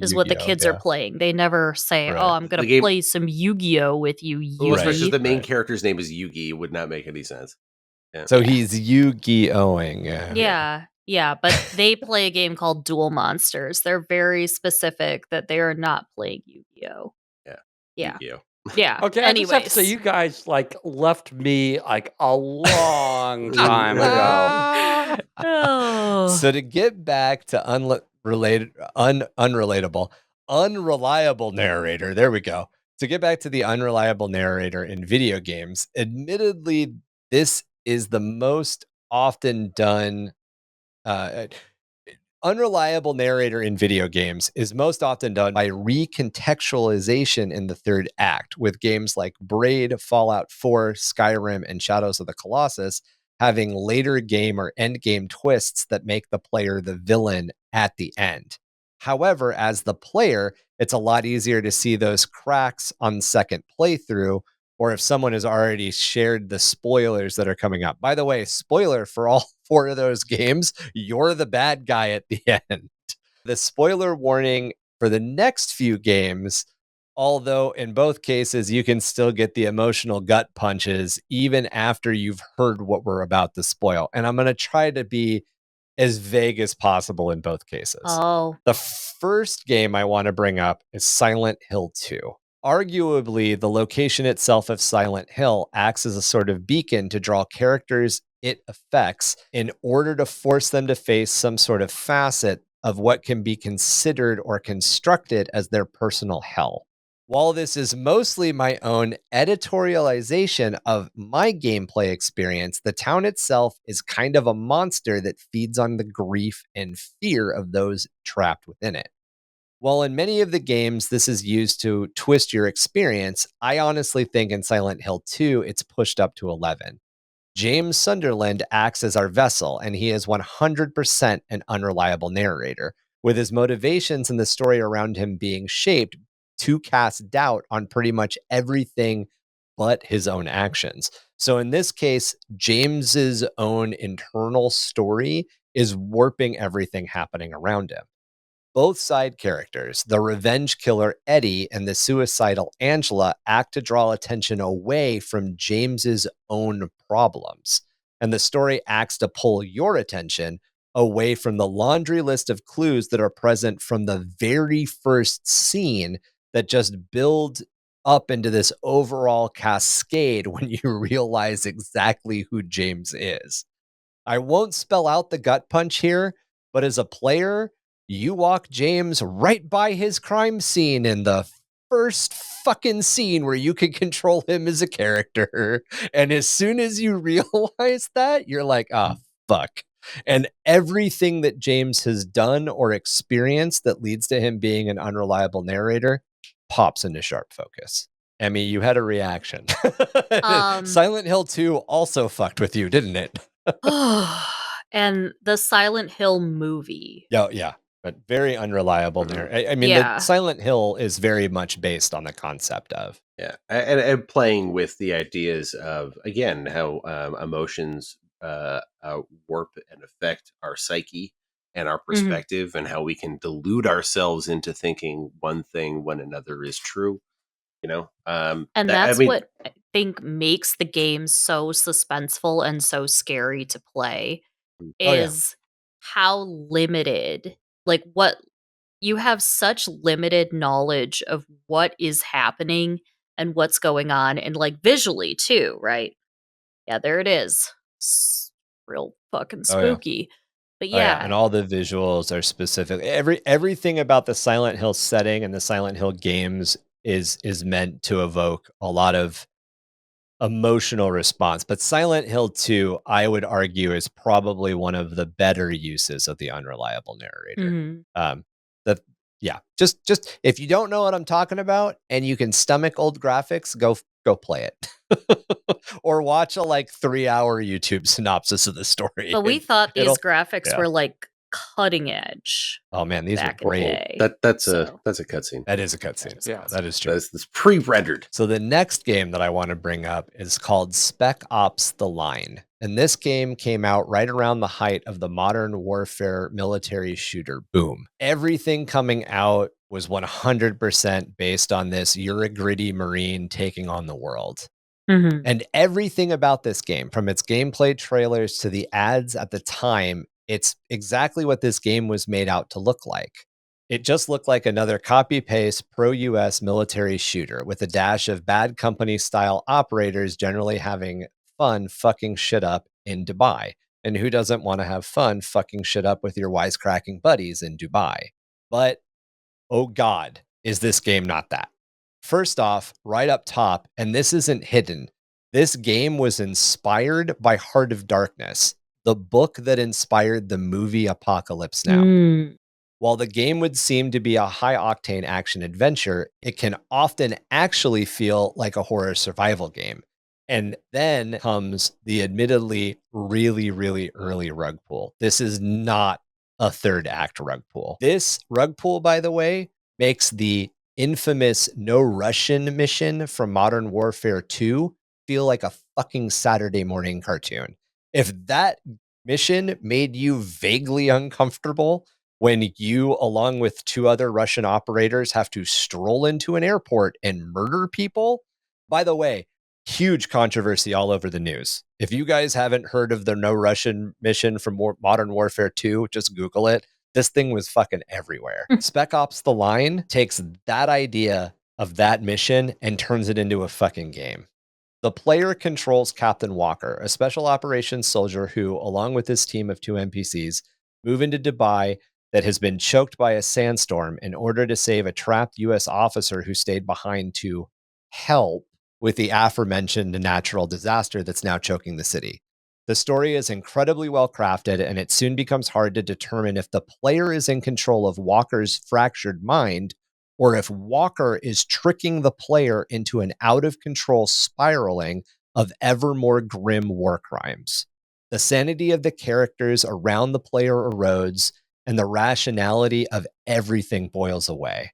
is what the kids are playing. They never say, "Oh, I'm going to play some Yu-Gi-Oh with you." Especially the main character's name is Yugi, would not make any sense. Yeah. So he's Yu-Gi-Oh-ing. Yeah, but they play a game called Duel Monsters. They're very specific that they are not playing Yu-Gi-Oh. Yeah. Yu-Gi-Oh. Yeah. Okay, I just have to say, you guys like left me like a long time ago. Oh. So to get back to unreliable narrator, there we go. To get back to the unreliable narrator in video games, admittedly, this is the most often done. Unreliable narrator in video games is most often done by recontextualization in the third act, with games like Braid, Fallout 4, Skyrim, and Shadows of the Colossus having later game or end game twists that make the player the villain at the end. However, as the player, it's a lot easier to see those cracks on second playthrough, or if someone has already shared the spoilers that are coming up. By the way, spoiler for all 4 of those games, you're the bad guy at the end. The spoiler warning for the next few games, although in both cases you can still get the emotional gut punches even after you've heard what we're about to spoil. And I'm going to try to be as vague as possible in both cases. Oh. The first game I want to bring up is Silent Hill 2. Arguably, the location itself of Silent Hill acts as a sort of beacon to draw characters it affects in order to force them to face some sort of facet of what can be considered or constructed as their personal hell. While this is mostly my own editorialization of my gameplay experience, the town itself is kind of a monster that feeds on the grief and fear of those trapped within it. While in many of the games this is used to twist your experience, I honestly think in Silent Hill 2 it's pushed up to 11. James Sunderland acts as our vessel, and he is 100% an unreliable narrator, with his motivations and the story around him being shaped to cast doubt on pretty much everything but his own actions. So in this case, James's own internal story is warping everything happening around him. Both side characters, the revenge killer Eddie and the suicidal Angela, act to draw attention away from James's own problems. And the story acts to pull your attention away from the laundry list of clues that are present from the very first scene that just build up into this overall cascade when you realize exactly who James is. I won't spell out the gut punch here, but as a player, you walk James right by his crime scene in the first fucking scene where you can control him as a character. And as soon as you realize that, you're like, ah, fuck. And everything that James has done or experienced that leads to him being an unreliable narrator pops into sharp focus. Emmy, you had a reaction. Silent Hill 2 also fucked with you, didn't it? And the Silent Hill movie. Yeah, but very unreliable there. I mean, the Silent Hill is very much based on the concept of and playing with the ideas of, again, how emotions warp and affect our psyche and our perspective, and how we can delude ourselves into thinking one thing when another is true. And that's what I think makes the game so suspenseful and so scary to play, is how limited, like, what you have such limited knowledge of what is happening and what's going on, and like visually too, right? Yeah, there it is. Real fucking spooky. But yeah. And all the visuals are specific. Everything about the Silent Hill setting and the Silent Hill games is meant to evoke a lot of emotional response. But Silent Hill 2, I would argue, is probably one of the better uses of the unreliable narrator. Just if you don't know what I'm talking about and you can stomach old graphics, go play it. Or watch a 3-hour YouTube synopsis of the story. But we thought these graphics were like cutting edge. Oh man, these are great. That's a cutscene. That is a cutscene. Yeah, that is true. That's pre-rendered. So the next game that I want to bring up is called Spec Ops: The Line. And this game came out right around the height of the modern warfare military shooter boom. Everything coming out was 100% based on this you're a gritty Marine taking on the world. And everything about this game, from its gameplay trailers to the ads at the time, it's exactly what this game was made out to look like. It just looked like another copy-paste pro-US military shooter with a dash of bad company-style operators generally having fun fucking shit up in Dubai. And who doesn't want to have fun fucking shit up with your wisecracking buddies in Dubai? But, oh God, is this game not that? First off, right up top, and this isn't hidden, this game was inspired by Heart of Darkness, the book that inspired the movie Apocalypse Now. While the game would seem to be a high-octane action adventure, it can often actually feel like a horror survival game. And then comes the admittedly really, really early rug pull. This is not a third act rug pull. This rug pull, by the way, makes the infamous No Russian mission from Modern Warfare 2 feel like a fucking Saturday morning cartoon. If that mission made you vaguely uncomfortable when you, along with 2 other Russian operators, have to stroll into an airport and murder people, by the way, huge controversy all over the news. If you guys haven't heard of the No Russian mission from Modern Warfare 2, just Google it. This thing was fucking everywhere. Spec Ops: The Line takes that idea of that mission and turns it into a fucking game. The player controls Captain Walker, a special operations soldier who, along with his team of 2 NPCs, move into Dubai that has been choked by a sandstorm in order to save a trapped U.S. officer who stayed behind to help with the aforementioned natural disaster that's now choking the city. The story is incredibly well crafted, and it soon becomes hard to determine if the player is in control of Walker's fractured mind or if Walker is tricking the player into an out of control spiraling of ever more grim war crimes. The sanity of the characters around the player erodes, and the rationality of everything boils away.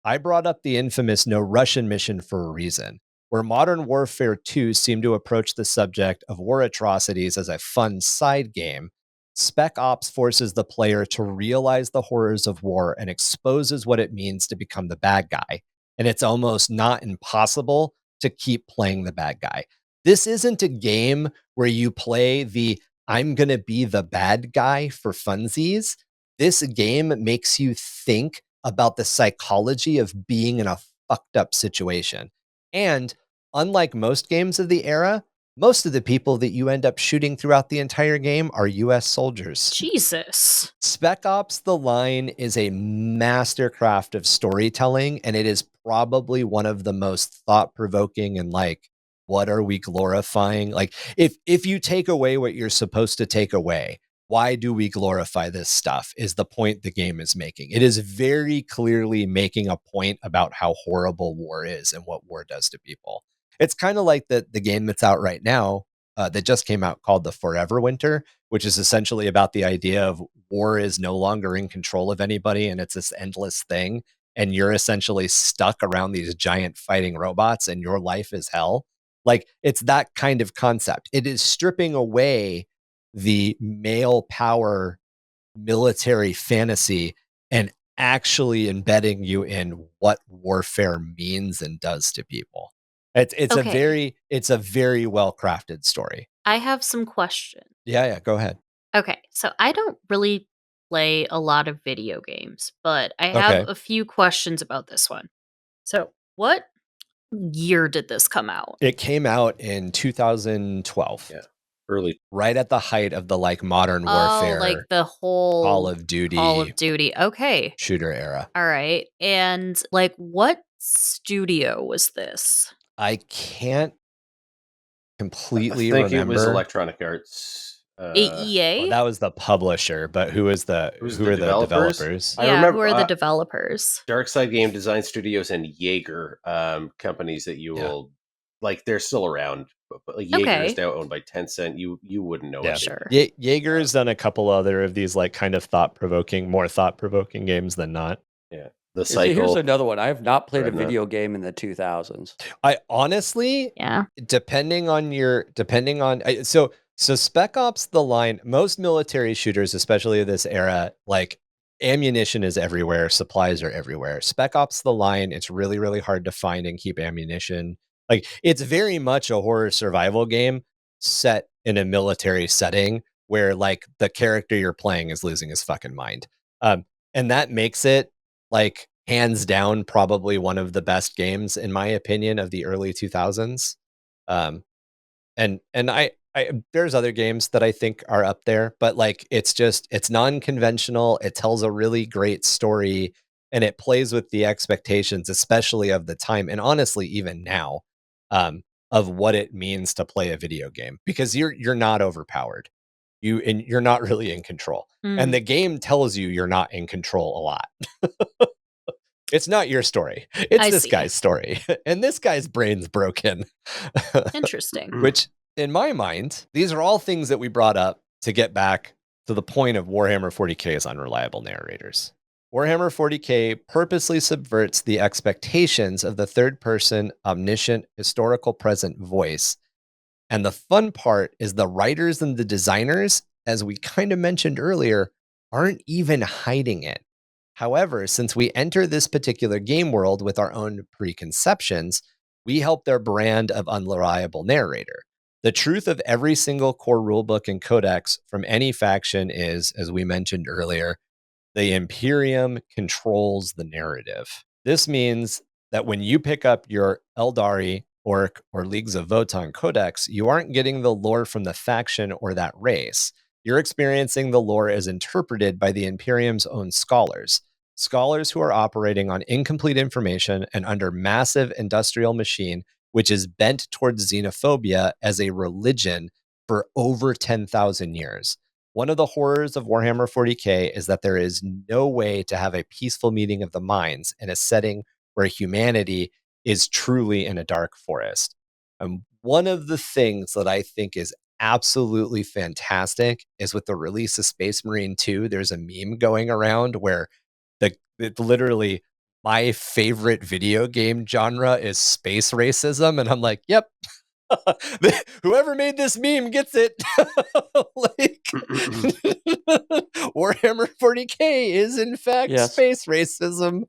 I brought up the infamous No Russian mission for a reason, where Modern Warfare 2 seemed to approach the subject of war atrocities as a fun side game. Spec Ops forces the player to realize the horrors of war and exposes what it means to become the bad guy. And it's almost not impossible to keep playing the bad guy. This isn't a game where you play the I'm going to be the bad guy for funsies. This game makes you think about the psychology of being in a fucked up situation. And unlike most games of the era, most of the people that you end up shooting throughout the entire game are US soldiers. Jesus. Spec Ops The Line is a mastercraft of storytelling, and it is probably one of the most thought-provoking and what are we glorifying? If you take away what you're supposed to take away, why do we glorify this stuff is the point the game is making. It is very clearly making a point about how horrible war is and what war does to people. It's kind of like the game that's out right now that just came out called The Forever Winter, which is essentially about the idea of war is no longer in control of anybody and it's this endless thing. And you're essentially stuck around these giant fighting robots and your life is hell. It's that kind of concept. It is stripping away the male power military fantasy and actually embedding you in what warfare means and does to people. It's Okay. a very well crafted story. I have some questions. Yeah, go ahead. Okay, so I don't really play a lot of video games, but I have Okay. a few questions about this one. So, what year did this come out? It came out in 2012. Yeah. Early. Right at the height of the modern Oh, like warfare, the whole Call of Call Duty of Duty. Okay. shooter era. All right. And what studio was this? I can't I completely think it was remember. Electronic Arts. EA? Well, that was the publisher, but who are the developers? I Yeah, remember, who are the developers? Dark Side Game Design Studios and Jaeger companies that you will they're still around, but Jaeger is now owned by Tencent. You wouldn't know it. Sure. Jaeger has done a couple other of these kind of more thought provoking games than not. Yeah. The Cycle. Here's another one. I have not played a Dreadnought. video game in the 2000s. I honestly, Yeah. depending on so Spec Ops The Line, most military shooters, especially of this era, ammunition is everywhere, supplies are everywhere. Spec Ops The Line, it's really, really hard to find and keep ammunition. It's very much a horror survival game set in a military setting where the character you're playing is losing his fucking mind. And that makes it hands down probably one of the best games in my opinion of the early 2000s. And I there's other games that I think are up there, but it's non-conventional, it tells a really great story, and it plays with the expectations, especially of the time, and honestly even now, of what it means to play a video game, because you're not overpowered. You're not really in control. And the game tells you you're not in control a lot. It's not your story. It's this guy's story. And this guy's brain's broken. Interesting. Which, in my mind, these are all things that we brought up to get back to the point of Warhammer 40k as unreliable narrators. Warhammer 40k purposely subverts the expectations of the third-person, omniscient, historical present voice. And the fun part is the writers and the designers, as we kind of mentioned earlier, aren't even hiding it. However, since we enter this particular game world with our own preconceptions, we help their brand of unreliable narrator. The truth of every single core rulebook and codex from any faction is, as we mentioned earlier, the Imperium controls the narrative. This means that when you pick up your Eldari, Orc, or Leagues of Votann codex, you aren't getting the lore from the faction or that race. You're experiencing the lore as interpreted by the Imperium's own scholars. Scholars who are operating on incomplete information and under massive industrial machine, which is bent towards xenophobia as a religion for over 10,000 years. One of the horrors of Warhammer 40K is that there is no way to have a peaceful meeting of the minds in a setting where humanity is truly in a dark forest. And one of the things that I think is absolutely fantastic is with the release of Space Marine 2, there's a meme going around where literally my favorite video game genre is space racism. And I'm like, yep, whoever made this meme gets it. Like, Warhammer 40K is in fact space racism.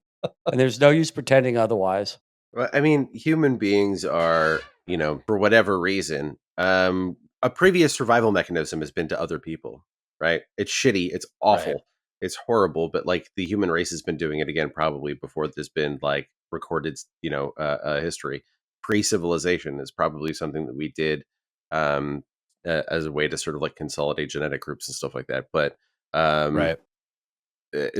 And there's no use pretending otherwise. Well, I mean, human beings are, for whatever reason, a previous survival mechanism has been to other people, right? It's shitty. It's awful. Right. It's horrible. But like the human race has been doing it again, probably before there's been like recorded, history. Pre-civilization is probably something that we did as a way to sort of like consolidate genetic groups and stuff like that. But Right.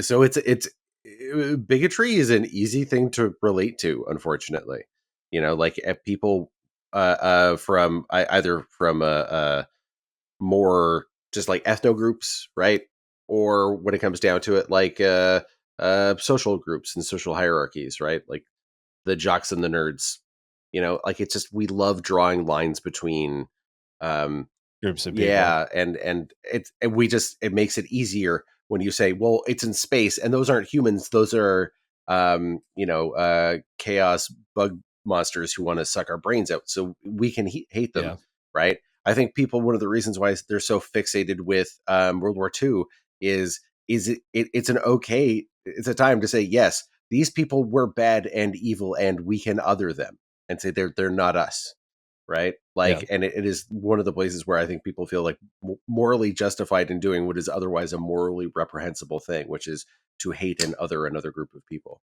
so it's bigotry is an easy thing to relate to, unfortunately. Like people from either from more just like ethno groups, right? Or when it comes down to it, like social groups and social hierarchies, right? Like the jocks and the nerds. Like it's just we love drawing lines between groups of people. Yeah, and it makes it easier when you say, well, it's in space, and those aren't humans; those are chaos bug monsters who want to suck our brains out. So we can hate them, right? I think people. One of the reasons why they're so fixated with World War II is it's it's a time to say yes, these people were bad and evil, and we can other them and say they're not us. Right. Like, and it is one of the places where I think people feel like morally justified in doing what is otherwise a morally reprehensible thing, which is to hate another group of people.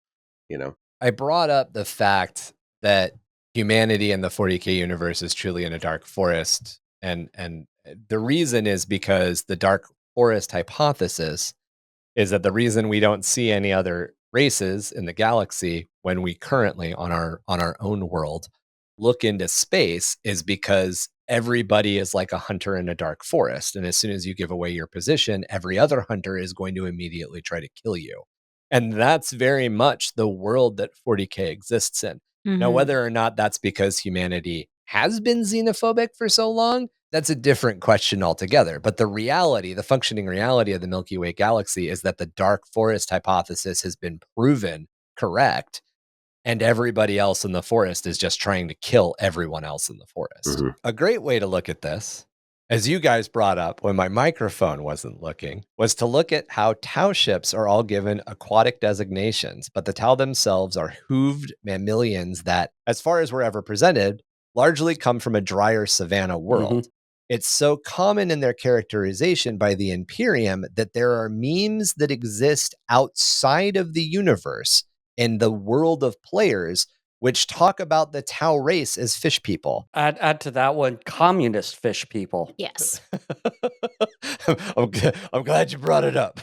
I brought up the fact that humanity in the 40K universe is truly in a dark forest. And the reason is because the dark forest hypothesis is that the reason we don't see any other races in the galaxy when we currently on our own world look into space is because everybody is like a hunter in a dark forest. And as soon as you give away your position, every other hunter is going to immediately try to kill you. And that's very much the world that 40K exists in. Now, whether or not that's because humanity has been xenophobic for so long, that's a different question altogether. But the reality, the functioning reality of the Milky Way galaxy is that the dark forest hypothesis has been proven correct. And everybody else in the forest is just trying to kill everyone else in the forest. Mm-hmm. A great way to look at this, as you guys brought up when my microphone wasn't looking, was to look at how Tau ships are all given aquatic designations, but the Tau themselves are hooved mammalians that, as far as we're ever presented, largely come from a drier savanna world. Mm-hmm. It's so common in their characterization by the Imperium that there are memes that exist outside of the universe in the world of players, which talk about the Tau race as fish people. Add to that one, communist fish people. Yes. I'm glad you brought it up.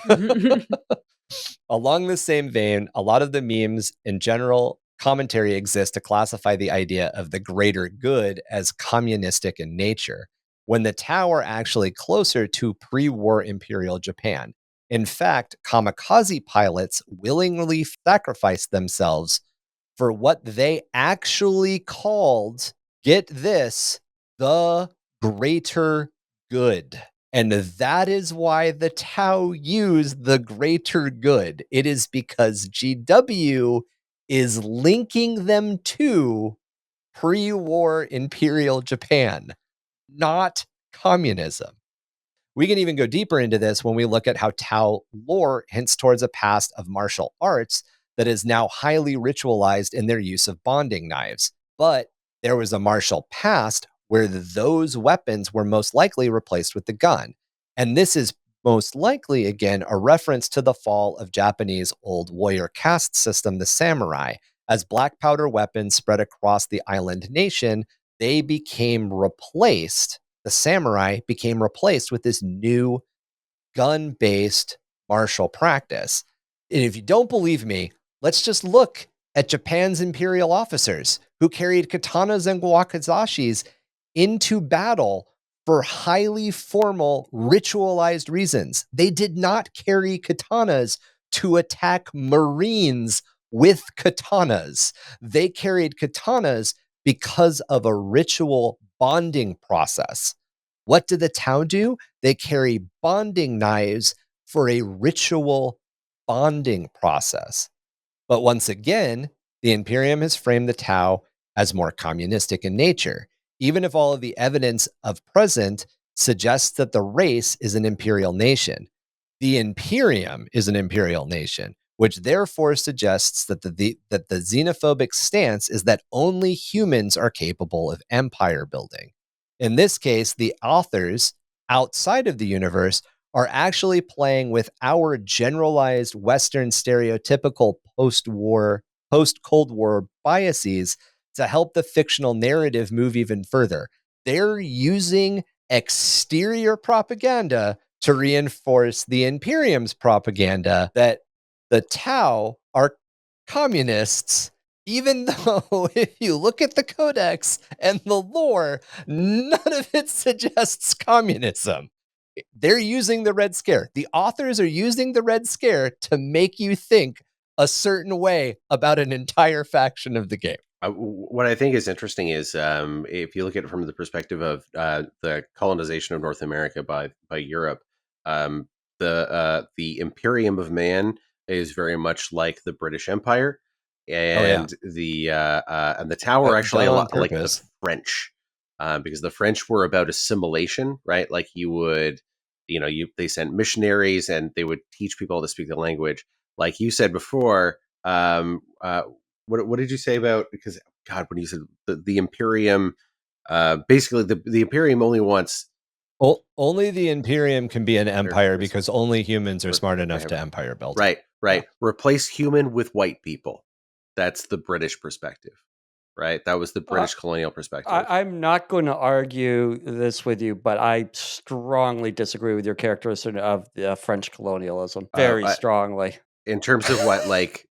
Along the same vein, a lot of the memes in general commentary exist to classify the idea of the greater good as communistic in nature, when the Tau are actually closer to pre-war Imperial Japan. In fact, kamikaze pilots willingly sacrificed themselves for what they actually called, get this, the greater good. And that is why the Tau use the greater good. It is because GW is linking them to pre-war Imperial Japan, not communism. We can even go deeper into this when we look at how Tau lore hints towards a past of martial arts that is now highly ritualized in their use of bonding knives. But there was a martial past where those weapons were most likely replaced with the gun. And this is most likely, again, a reference to the fall of Japanese old warrior caste system, the samurai. As black powder weapons spread across the island nation, they became replaced. The samurai became replaced with this new gun-based martial practice. And if you don't believe me, let's just look at Japan's imperial officers who carried katanas and wakizashis into battle for highly formal, ritualized reasons. They did not carry katanas to attack Marines with katanas. They carried katanas because of a ritual bonding process. What do the Tau do? They carry bonding knives for a ritual bonding process. But once again, the Imperium has framed the Tau as more communistic in nature, even if all of the evidence of present suggests that the race is an imperial nation. The Imperium is an imperial nation, which therefore suggests that the xenophobic stance is that only humans are capable of empire building. In this case, the authors outside of the universe are actually playing with our generalized Western stereotypical post-Cold War biases to help the fictional narrative move even further. They're using exterior propaganda to reinforce the Imperium's propaganda that the Tau are communists, even though if you look at the codex and the lore, none of it suggests communism. They're using the Red Scare. The authors are using the Red Scare to make you think a certain way about an entire faction of the game. What I think is interesting is if you look at it from the perspective of the colonization of North America by Europe, the Imperium of Man is very much like the British Empire, and the Tau are actually a lot like the French, because the French were about assimilation, right? Like they sent missionaries and they would teach people to speak the language. Like you said before, what did you say about, because God, when you said the Imperium, basically the Imperium only wants only the Imperium can be an empire because only humans are smart enough to empire build. Right. Yeah. Replace human with white people. That's the British perspective, right? That was the British colonial perspective. I'm not going to argue this with you, but I strongly disagree with your characterization of the French colonialism. Very strongly. In terms of what, like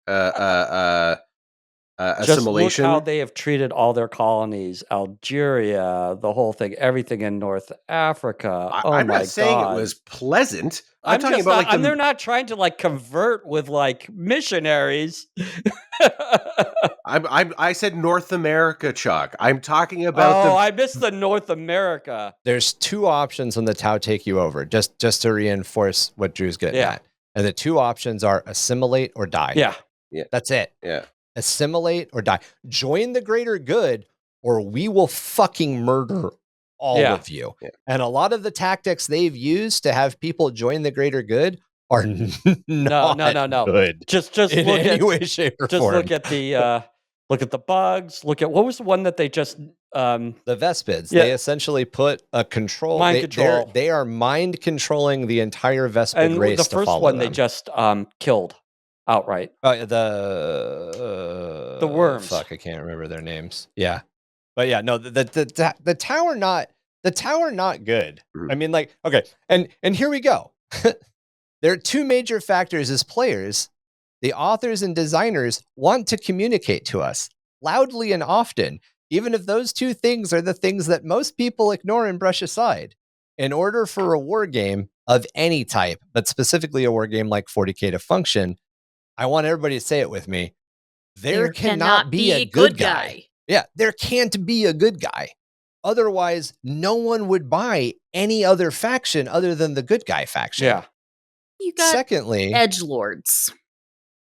Just assimilation? look how they have treated all their colonies, Algeria, the whole thing, everything in North Africa. I'm not saying it was pleasant. I'm talking about and they're not trying to like convert with like missionaries. I said North America, Chac. I'm talking about I missed the North America. There's two options when the Tau take you over, just to reinforce what Drew's getting at. And the two options are assimilate or die. Yeah. That's it. Yeah. Assimilate or die. Join the greater good, or we will fucking murder all of you. Yeah. And a lot of the tactics they've used to have people join the greater good are not good. Just in look any at way, shape, or form. Look at the bugs. Look at what was the one that they just the Vespids. They essentially put a control. Mind control. They are mind controlling the entire Vespid race. The first one they just killed outright. The worms. Fuck, I can't remember their names. Yeah, but yeah, no, the Tau are not good. I mean, like, okay, and here we go. There are two major factors as players. The authors and designers want to communicate to us loudly and often, even if those two things are the things that most people ignore and brush aside. In order for a war game of any type, but specifically a war game like 40K to function, I want everybody to say it with me. There cannot be a good guy. Yeah, there can't be a good guy. Otherwise, no one would buy any other faction other than the good guy faction. Yeah. You got secondly, edgelords.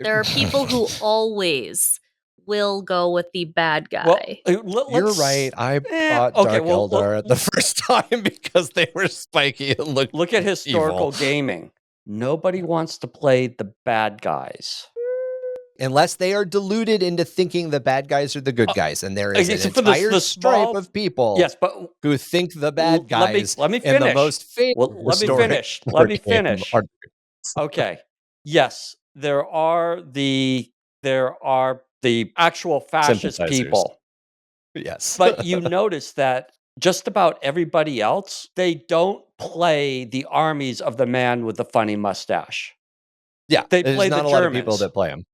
There are people who always will go with the bad guy. Well, you're right. I bought Dark Eldar the first time because they were spiky and look at historical gaming. Nobody wants to play the bad guys. Unless they are deluded into thinking the bad guys are the good guys. And there is an entire stripe of people who think the bad guys let me finish. In the most famous Let me finish. Okay. Yes, there are the actual fascist people. Yes. But you notice that just about everybody else, they don't play the armies of the man with the funny mustache. Yeah, They there's play not the a lot of people Germans. that play them.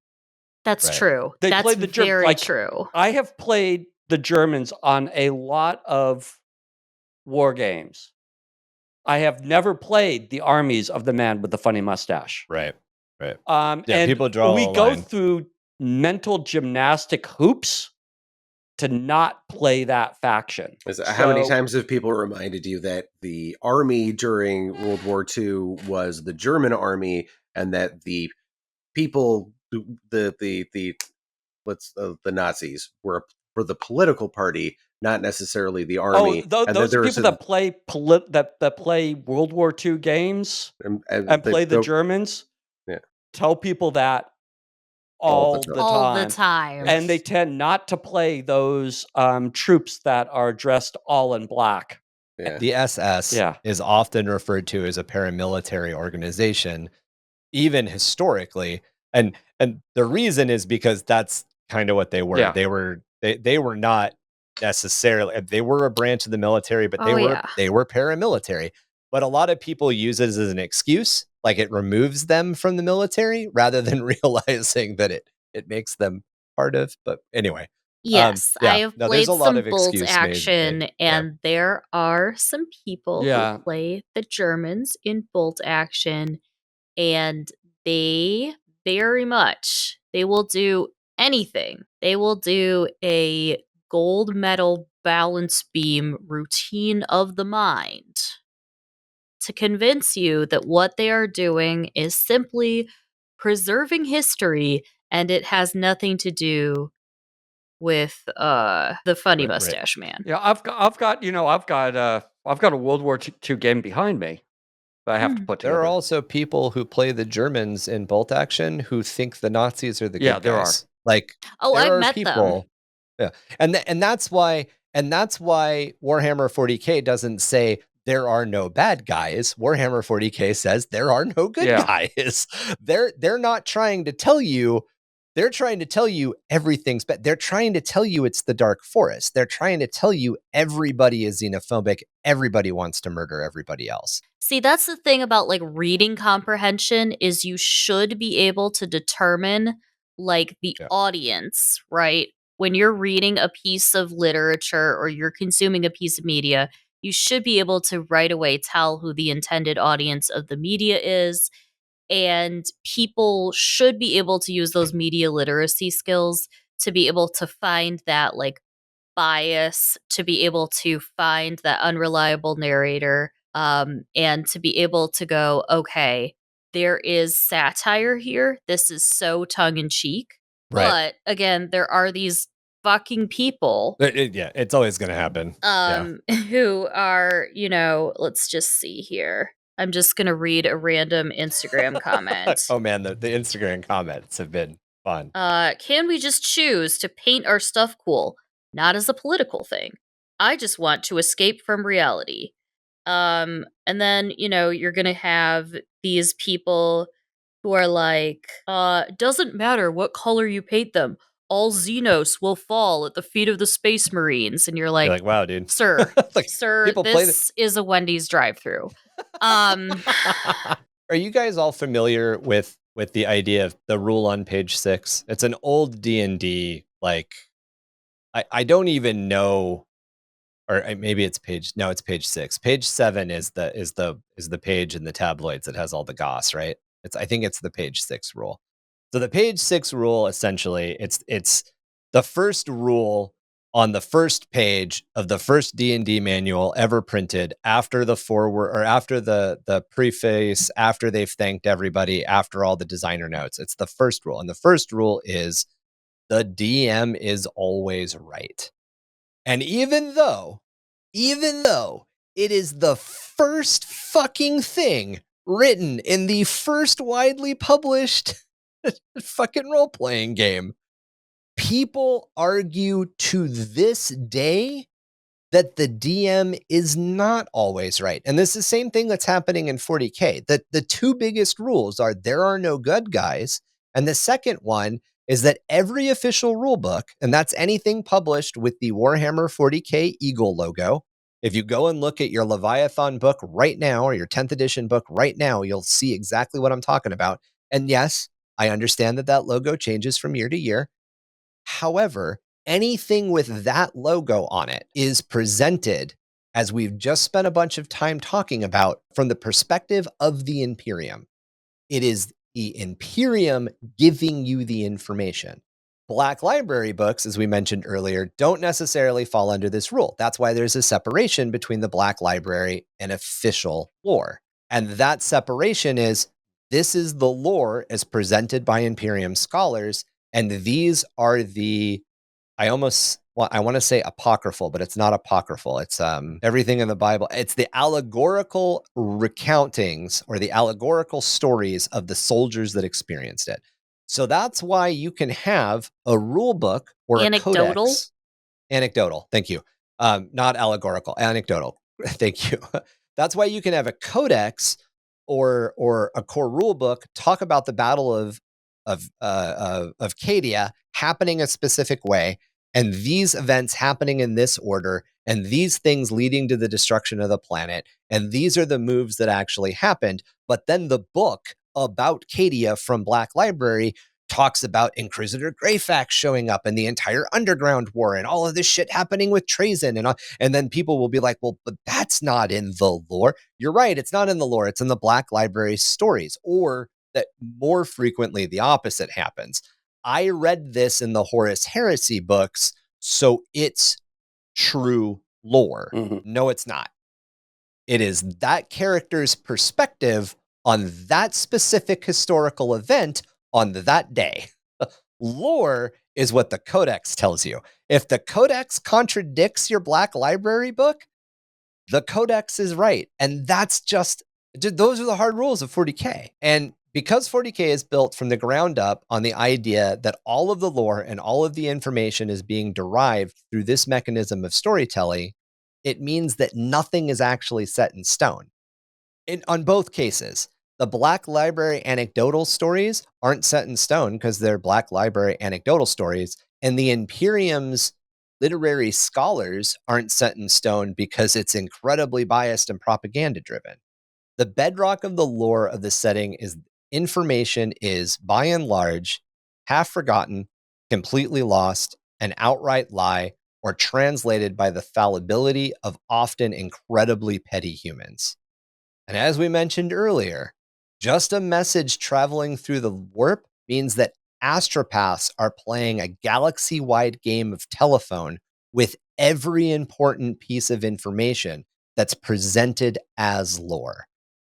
That's Right. true. They That's play the Germans. very Like, true. I have played the Germans on a lot of war games. I have never played the armies of the man with the funny mustache. Right. Yeah, And people draw we a go line. through mental gymnastic hoops to not play that faction. How many So- times have people reminded you that the army during World War II was the German army, and that the people, the Nazis were the political party, not necessarily the army. And those are people that play that play World War II games and play the Germans. Yeah. Tell people that all the time. And they tend not to play those troops that are dressed all in black. Yeah. The SS is often referred to as a paramilitary organization, even historically, and the reason is because that's kind of what they were. Yeah. They were not necessarily, they were a branch of the military, but they were paramilitary. But a lot of people use it as an excuse, like it removes them from the military rather than realizing that it makes them part of. But anyway, yes, I have played some bolt excuse action, and there are some people who play the Germans in bolt action, and they very much, they will do anything. They will do a gold medal balance beam routine of the mind to convince you that what they are doing is simply preserving history, and it has nothing to do with the funny mustache man. Yeah, I've got a World War II game behind me that I have to put together. There are also people who play the Germans in bolt action who think the Nazis are the good guys. There are. Like, I've met them. Yeah, and that's why Warhammer 40K doesn't say there are no bad guys. Warhammer 40K says there are no good guys. They're not trying to tell you. They're trying to tell you everything's bad. They're trying to tell you it's the Dark Forest. They're trying to tell you everybody is xenophobic. Everybody wants to murder everybody else. See, that's the thing about like reading comprehension is you should be able to determine like the audience, right? When you're reading a piece of literature or you're consuming a piece of media, you should be able to right away tell who the intended audience of the media is. And people should be able to use those media literacy skills to be able to find that like bias, to be able to find that unreliable narrator, and to be able to go, okay, there is satire here. This is so tongue in cheek. Right. But again, there are these fucking people. It's always going to happen. Who are, let's just see here. I'm just going to read a random Instagram comment. Oh man, the Instagram comments have been fun. Can we just choose to paint our stuff cool? Not as a political thing. I just want to escape from reality. And then, you're going to have these people who are like, doesn't matter what color you paint them. All Xenos will fall at the feet of the Space Marines. And you're like wow, dude. Sir, like, sir, this is a Wendy's drive-thru. Are you guys all familiar with the idea of the rule on page 6? It's an old D&D, like, I don't even know, or maybe it's page 6. Page 7 is the page in the tabloids that has all the goss, right? I think it's the page 6 rule. So the page 6 rule, essentially, it's the first rule on the first page of the first D&D manual ever printed, after the foreword or after the preface, after they've thanked everybody, after all the designer notes. It's the first rule. And the first rule is the DM is always right. And even though it is the first fucking thing written in the first widely published fucking role-playing game, people argue to this day that the DM is not always right. And this is the same thing that's happening in 40K. The two biggest rules are there are no good guys. And the second one is that every official rule book, and that's anything published with the Warhammer 40K Eagle logo, If you go and look at your Leviathan book right now, or your 10th edition book right now, you'll see exactly what I'm talking about. And yes, I understand that logo changes from year to year. However, anything with that logo on it is presented, as we've just spent a bunch of time talking about, from the perspective of the Imperium. It is the Imperium giving you the information. Black Library books, as we mentioned earlier, don't necessarily fall under this rule. That's why there's a separation between the Black Library and official lore. And that separation is, this is the lore as presented by Imperium scholars, and these are the, I want to say apocryphal, but it's not apocryphal. It's everything in the Bible. It's the allegorical recountings, or the allegorical stories of the soldiers that experienced it. So that's why you can have a rule book or Anecdotal? a codex. Anecdotal. Thank you. Not allegorical. Anecdotal. Thank you. That's why you can have a codex or a core rule book talk about the Battle of Cadia happening a specific way, and these events happening in this order, and these things leading to the destruction of the planet, and these are the moves that actually happened. But then the book about Cadia from Black Library talks about Inquisitor Greyfax showing up and the entire Underground War and all of this shit happening with Trazen and then people will be like, well, but that's not in the lore. You're right, it's not in the lore. It's in the Black Library stories. Or that more frequently the opposite happens. I read this in the Horus Heresy books, so it's true lore. Mhm. No, it's not. It is that character's perspective on that specific historical event on that day. Lore is what the codex tells you. If the codex contradicts your Black Library book, the codex is right. And that's those are the hard rules of 40K. And because 40K is built from the ground up on the idea that all of the lore and all of the information is being derived through this mechanism of storytelling, it means that nothing is actually set in stone. On both cases, the Black Library anecdotal stories aren't set in stone because they're Black Library anecdotal stories, and the Imperium's literary scholars aren't set in stone because it's incredibly biased and propaganda driven. The bedrock of the lore of the setting is information is, by and large, half forgotten, completely lost, an outright lie, or translated by the fallibility of often incredibly petty humans. And as we mentioned earlier, just a message traveling through the warp means that astropaths are playing a galaxy-wide game of telephone with every important piece of information that's presented as lore.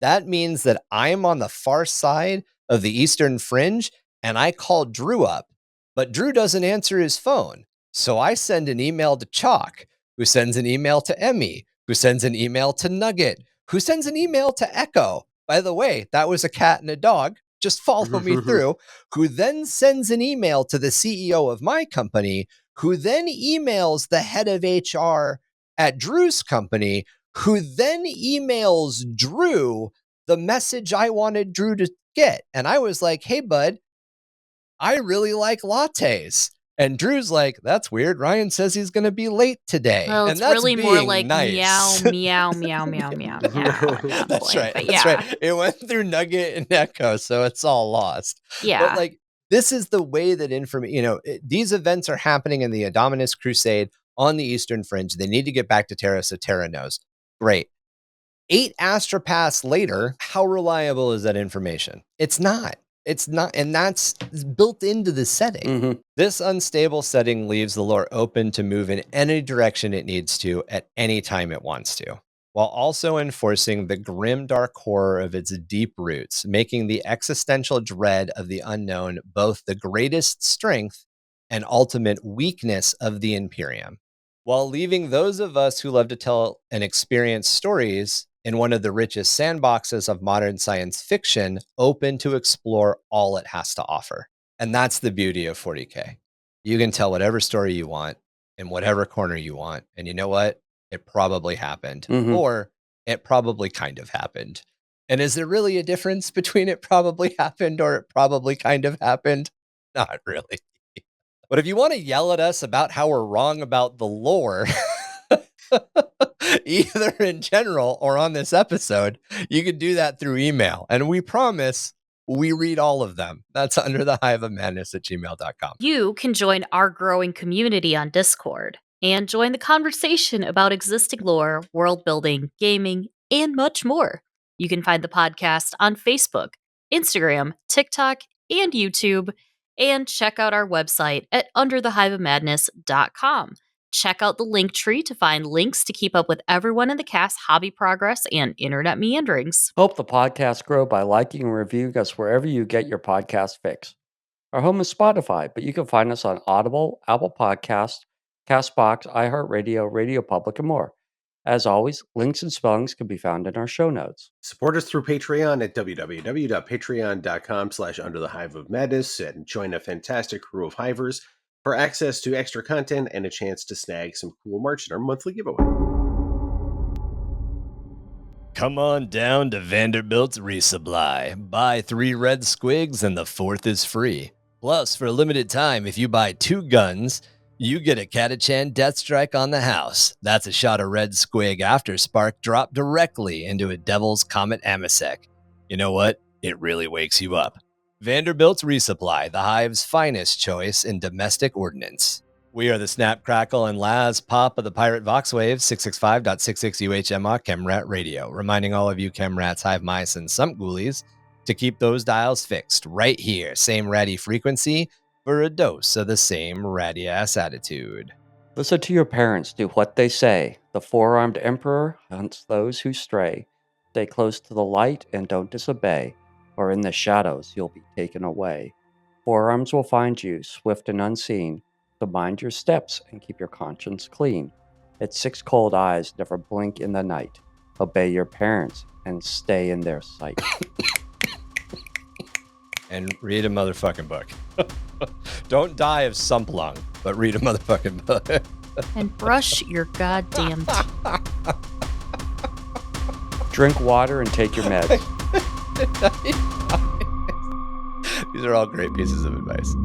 That means that I'm on the far side of the Eastern Fringe and I call Drew up, but Drew doesn't answer his phone. So I send an email to Chac, who sends an email to Emmy, who sends an email to Nugget, who sends an email to Echo. By the way, that was a cat and a dog. Just follow me through. Who then sends an email to the CEO of my company, who then emails the head of HR at Drew's company, who then emails Drew the message I wanted Drew to get. And I was like, hey, bud, I really like lattes. And Drew's like, that's weird. Ryan says he's going to be late today. Well, and it's that's really being more like nice. meow, meow, meow, meow, meow at that That's point. right. But That's yeah, right. It went through Nugget and Echo, so it's all lost. yeah. But like, this is the way that these events are happening in the Indominus Crusade on the Eastern Fringe. They need to get back to Terra, so Terra knows. Great. 8 astropaths later, how reliable is that information? It's not. It's not, and that's built into the setting. Mhm. This unstable setting leaves the lore open to move in any direction it needs to at any time it wants to, while also enforcing the grim dark horror of its deep roots, making the existential dread of the unknown both the greatest strength and ultimate weakness of the Imperium, while leaving those of us who love to tell and experience stories in one of the richest sandboxes of modern science fiction open to explore all it has to offer. And that's the beauty of 40K. You can tell whatever story you want in whatever corner you want. And you know what? It probably happened. Mhm. Or it probably kind of happened. And is there really a difference between it probably happened or it probably kind of happened? Not really. But if you want to yell at us about how we're wrong about the lore, either in general or on this episode, you can do that through email. And we promise we read all of them. That's underthehiveofmadness@gmail.com. You can join our growing community on Discord and join the conversation about existing lore, world building, gaming, and much more. You can find the podcast on Facebook, Instagram, TikTok, and YouTube, and check out our website at underthehiveofmadness.com. Check out the link tree to find links to keep up with everyone in the cast's hobby progress and internet meanderings. Help the podcast grow by liking and reviewing us wherever you get your podcast fix. Our home is Spotify, but you can find us on Audible, Apple Podcasts, CastBox, iHeartRadio, Radio Public, and more. As always, links and spellings can be found in our show notes. Support us through Patreon at www.patreon.com/underthehiveofmadness and join a fantastic crew of hivers for access to extra content and a chance to snag some cool merch in our monthly giveaway. Come on down to Vanderbilt's Resupply. Buy 3 red squigs and the 4th is free. Plus, for a limited time, if you buy 2 guns, you get a Catachan Death Strike on the house. That's a shot of red squig after spark drop directly into a Devil's Comet Amasec. You know what? It really wakes you up. Vanderbilt's Resupply, the Hive's finest choice in domestic ordnance. We are the Snap, Crackle, and Laz Pop of the Pirate Voxwave, 665.66 UHMR Chemrat Radio, reminding all of you Chemrats, Hive Mice, and Sump Ghoulies to keep those dials fixed right here, same ratty frequency, for a dose of the same ratty-ass attitude. Listen to your parents, do what they say. The four-armed emperor hunts those who stray. Stay close to the light and don't disobey, or in the shadows you'll be taken away. Forearms will find you, swift and unseen, so mind your steps and keep your conscience clean. Its 6 cold eyes never blink in the night. Obey your parents and stay in their sight. And read a motherfucking book. Don't die of sump lung, but read a motherfucking book. And brush your goddamn teeth. Drink water and take your meds. These are all great pieces of advice.